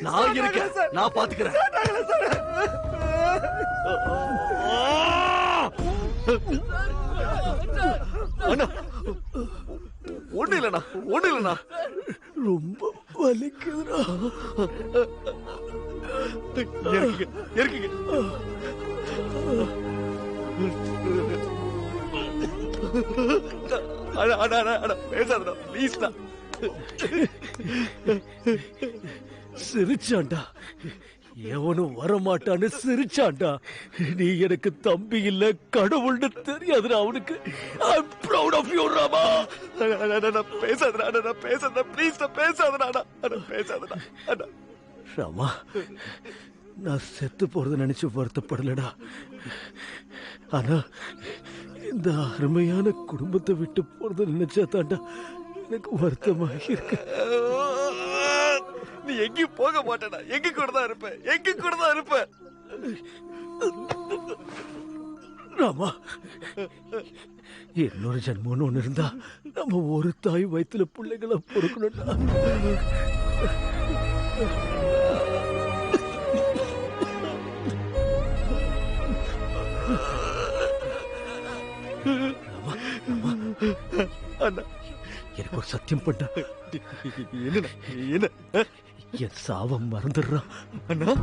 நான் இருக்கேன், நான் பாத்துக்கிறேன். அண்ணா ஒண்ணு இல்லண்ணா, ஒண்ணு இல்லண்ணா. ரொம்ப வலிக்குதுடா. இறக்குங்க, இறக்குங்க. அண்ணா அண்ணா அண்ணா அண்ணா, பேசாதடா ப்ளீஸ்டா. சிரிச்சாண்டா, எவனும் வரமாட்டான்னு சிரிச்சாண்டா. நீ எனக்கு தம்பி இல்ல, கடவுள்னு தெரியாதுடா அவனுக்கு. I'm proud of you, Rama. பேசாதடா அண்ணா, பேசாதடா ப்ளீஸ்டா, பேசாதடா அண்ணா, அண்ணா பேசாதடா அண்ணா. ராமா, நான் செத்து போறது நினைச்சு வருத்தப்படலடா. ஆனா இந்த அருமையான குடும்பத்தை விட்டு போறது நினைச்சா தாண்டா எனக்கு வருத்தமா இருக்கு. நீ எங்கேயும் போக மாட்டேடா, எங்க கூட தான் இருப்ப, எங்க கூட தான் இருப்ப. ராமா, இன்னொரு ஜன்மம்னு ஒண்ணு இருந்தா நம்ம ஒரு தாய் வயித்துல பிள்ளைகளை பொறுக்கணும்டா. அண்ணா, எனக்கு ஒரு சத்தியம் பண்ண. என்ன என்ன? என் சாவம் மறந்துடுறான் அண்ணா.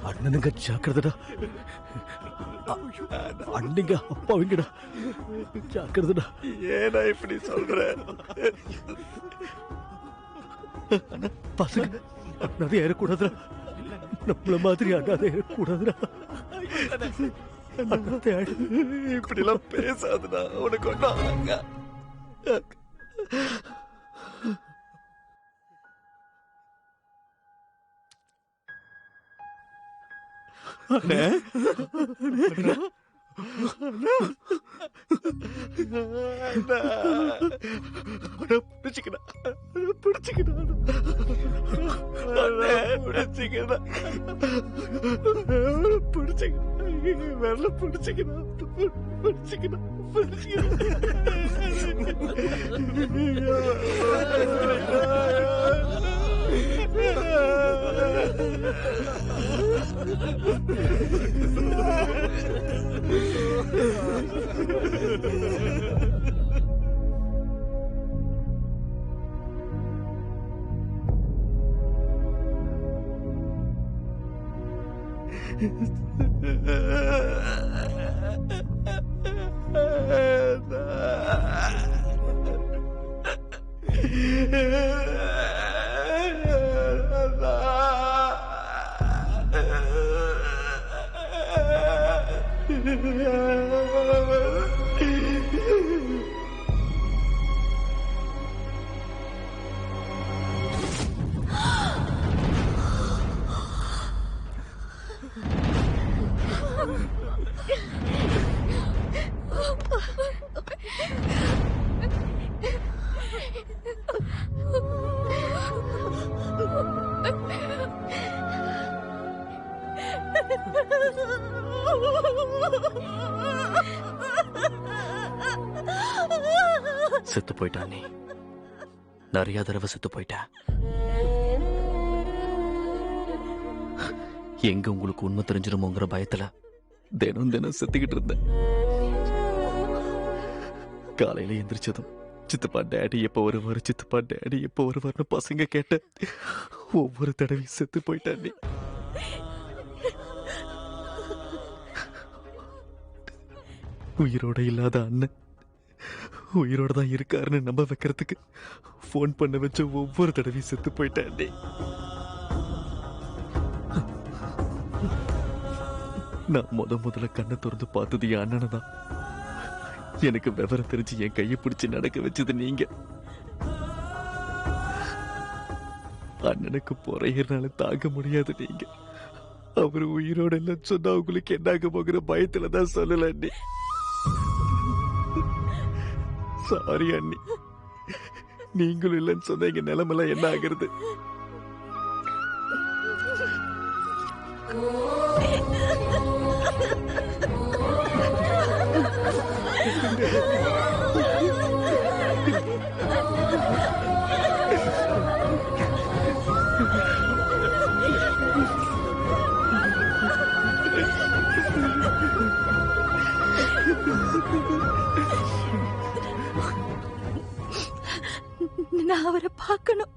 அண்ணனுங்க ஜாக்கிரதடா, அண்ணிங்க அப்பாவிங்கடா, ஜாக்கிரதடா. ஏன்னா இப்படி சொல்ற? பசங்க அண்ணாதே ஏறக்கூடாதுடா, நம்மள மாதிரி அண்ணாதே ஏறக்கூடாதுடா. இப்படி எல்லாம் பேசாதுடா, உனக்கு ஒண்ணா. செத்து போயிட்டா நீ, நிறைய தடவை செத்து போயிட்ட. எங்க உங்களுக்கு உண்மை தெரிஞ்சிருமோங்கிற பயத்துல தினம் தினம் செத்துக்கிட்டு இருந்தேன். காலையில எந்திரிச்சதும் சித்தப்பா டேடி எப்ப வருவாரு, சித்தப்பா டேடி எப்ப வருவாருன்னு பசங்க கேட்ட ஒவ்வொரு தடவையும் செத்து போயிட்டா நீ. உயிரோட இல்லாத அண்ணன் உயிரோட தான் இருக்காருன்னு நம்ப வைக்கிறதுக்கு போன் பண்ண வச்ச ஒவ்வொரு தடவையும் செத்து போயிட்டேன். நான் முதல்ல கண்ணை திறந்து பார்த்தது என் அண்ணனை தான். எனக்கு விவரம் தெரிஞ்சு என் கையை பிடிச்சு நடக்க வச்சது நீங்க. அண்ணனுக்கு பொறையனால தாங்க முடியாது நீங்க. அவரு உயிரோட இல்லைன்னு சொன்னா உங்களுக்கு என்னாக போகிற பயத்துலதான் சொல்லல அண்ணி. சாரி அண்ணி. நீங்களும் இல்லைன்னு சொன்ன எங்க நிலைமெல்லாம் என்ன ஆகுறது? நான் அவரை பார்க்கணும்.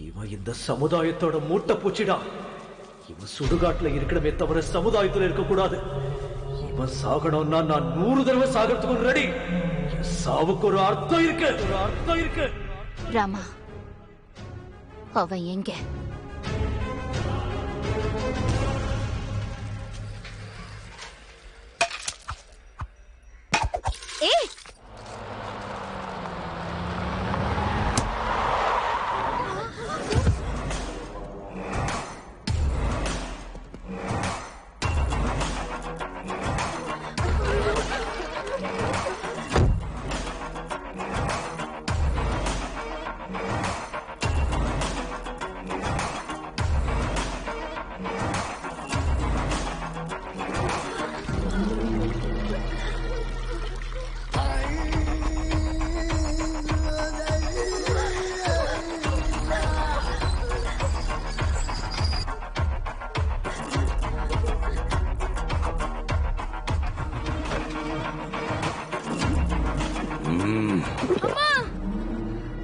இவன் இந்த சமுதாயத்தோட மூட்டை பூச்சிடா. இவன் சுடுகாட்டுல இருக்கணுமே தவிர சமுதாயத்துல இருக்க கூடாது. இவன் சாகணும்னா நான் 100 தடவை சாகிறதுக்கு ரெடி. சாவுக்கு ஒரு அர்த்தம் இருக்கு. ராமா, அவன் எங்க? ஏய்,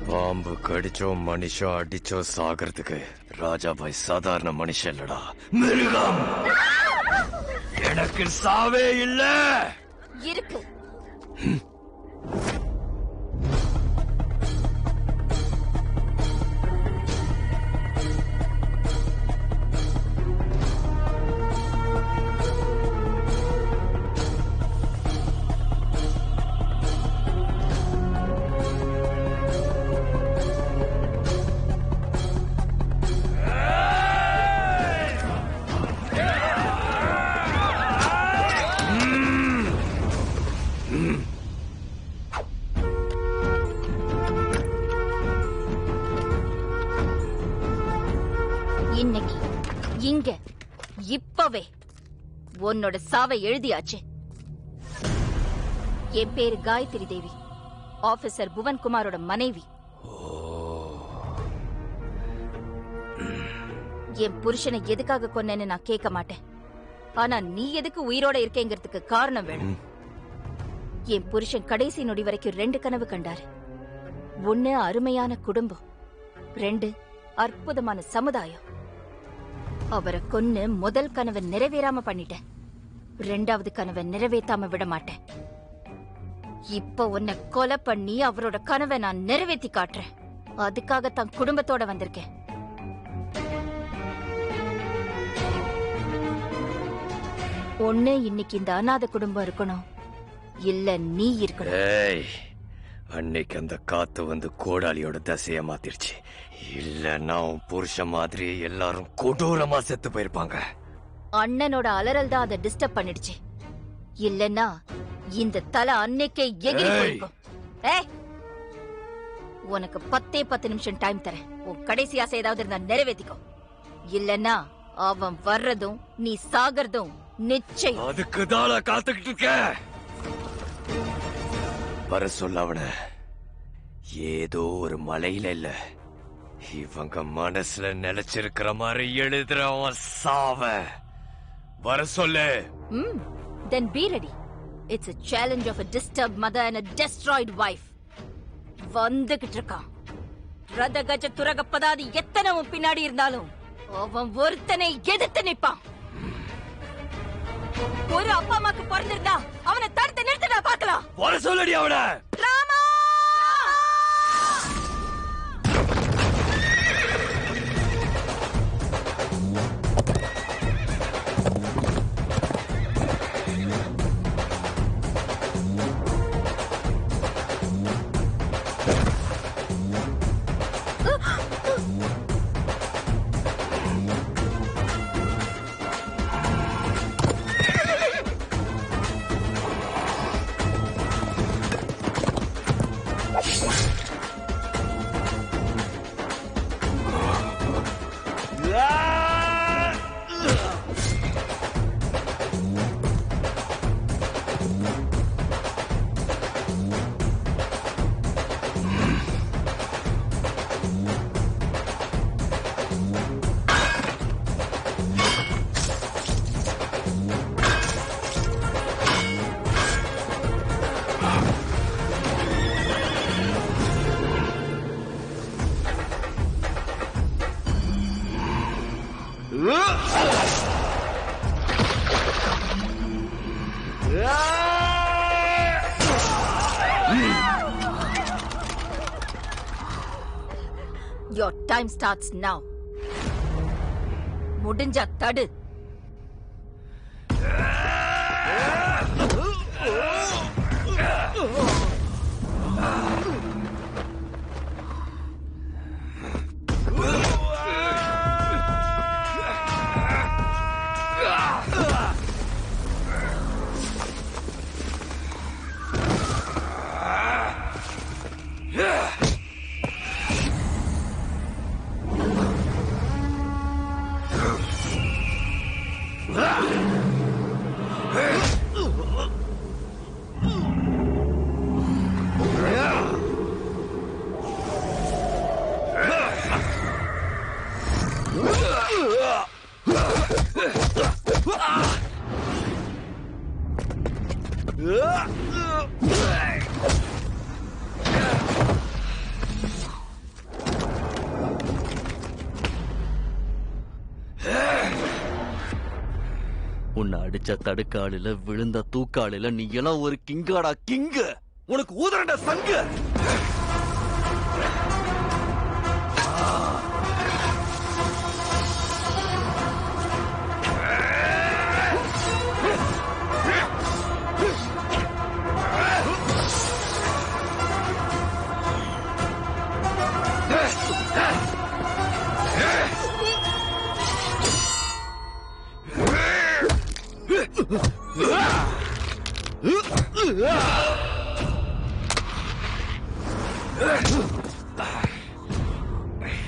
பாம்பு கடிச்சோ மனுஷோ அடிச்சோ சாகிறதுக்கு ராஜாபாய் சாதாரண மனுஷன் இல்லடா, மிருகம். எனக்கு சாவே இல்ல. இருக்கு. இன்னைக்கு இங்க இப்பவே உன்னோட சாவை எழுதியாச்சு. என் பேரு காயத்ரி தேவி, ஆபீசர் புவன்குமாரோட மனைவி. என் புருஷனை எதுக்காக கொன்னேன்னு நான் கேட்க மாட்டேன். ஆனா நீ எதுக்கு உயிரோட இருக்கேங்கிறதுக்கு காரணம் வேணும். என் புருஷன் கடைசி நொடி வரைக்கும் 2 கனவு கண்டாரு. 1 அருமையான குடும்பம், 2 அற்புதமான சமுதாயம். அவரை கொன்னு முதல் கனவை நிறைவேறாம பண்ணிட்டேன். 2வது கனவை நிறைவேற்றாம விட மாட்டேன். இப்ப உன்னை கொலை பண்ணி அவரோட கனவை நான் நிறைவேற்றி காட்டுறேன். அதுக்காக தன் குடும்பத்தோட வந்திருக்கேன். ஒண்ணு இன்னைக்கு இந்த அநாத குடும்பம் இருக்கணும், இல்ல நீ இருக்கணும். ஏய், அன்னைக்கு அந்த காத்து வந்து கோடாலியோட தசைய மாத்திருச்சு. இல்லன்னா உன் புருஷன் மாதிரி எல்லாரும் கொடூரமா செத்து போயிருப்பாங்க. அண்ணனோட அலறல் தான் அதை டிஸ்டர்ப் பண்ணிடுச்சு. இல்லன்னா இந்த தலை அன்னைக்கே எகிரி போயிருக்கும். ஏய், உனக்கு 10 நிமிஷம் டைம் தரேன். உன் கடைசி ஆசை ஏதாவது இருந்தா நிறைவேற்றிக்கோ. இல்லன்னா அவன் வர்றதும் நீ சாகறதும் நிச்சயம். அதுக்கு தான் காத்துக்கிட்டு இருக்க. வர சொல்ல அவன. ஏதோ ஒரு மலையில இல்ல, இவங்க மனசுல நிலைச்சிருக்கிற மாதிரி எழுதுற அவன் சாவ. வர சொல்லு. Then be ready. It's a challenge of a disturbed mother and a destroyed wife. வந்துகிட்டு இருக்கான். ரத கஜ துரகப்பதாது எத்தனை உன் பின்னாடி இருந்தாலும் அவன் ஒருத்தனை எதிர்த்து நிப்பான். ஒரு அப்பா அம்மாக்கு பிறந்திருந்தா அவனை தடுத்து நிறுத்தினா பார்க்கலாம். வர சொல்லடி அவன. Rama! Your time starts now. முடிஞ்சா தடு. உன்னை அடிச்ச தடுக்காளில விழுந்த தூக்காளில நீ எல்லாம் ஒரு கிங்காடா கிங்கு. உனக்கு ஊதரண்ட சங்கு.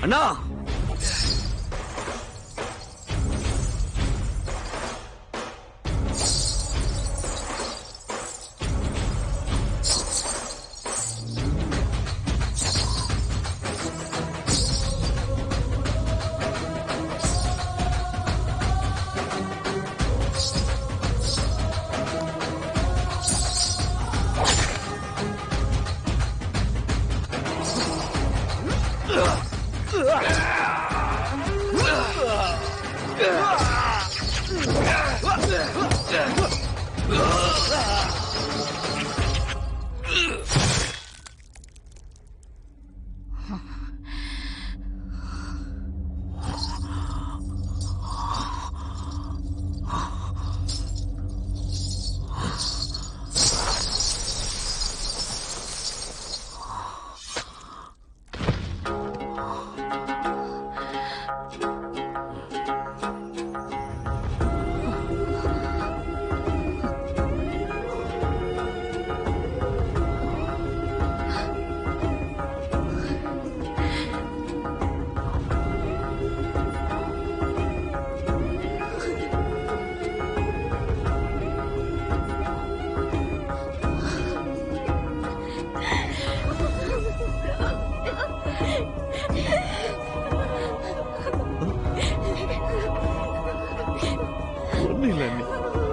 அண்ணா, Ugh! ஒண்ணும் இல்ல அண்ணி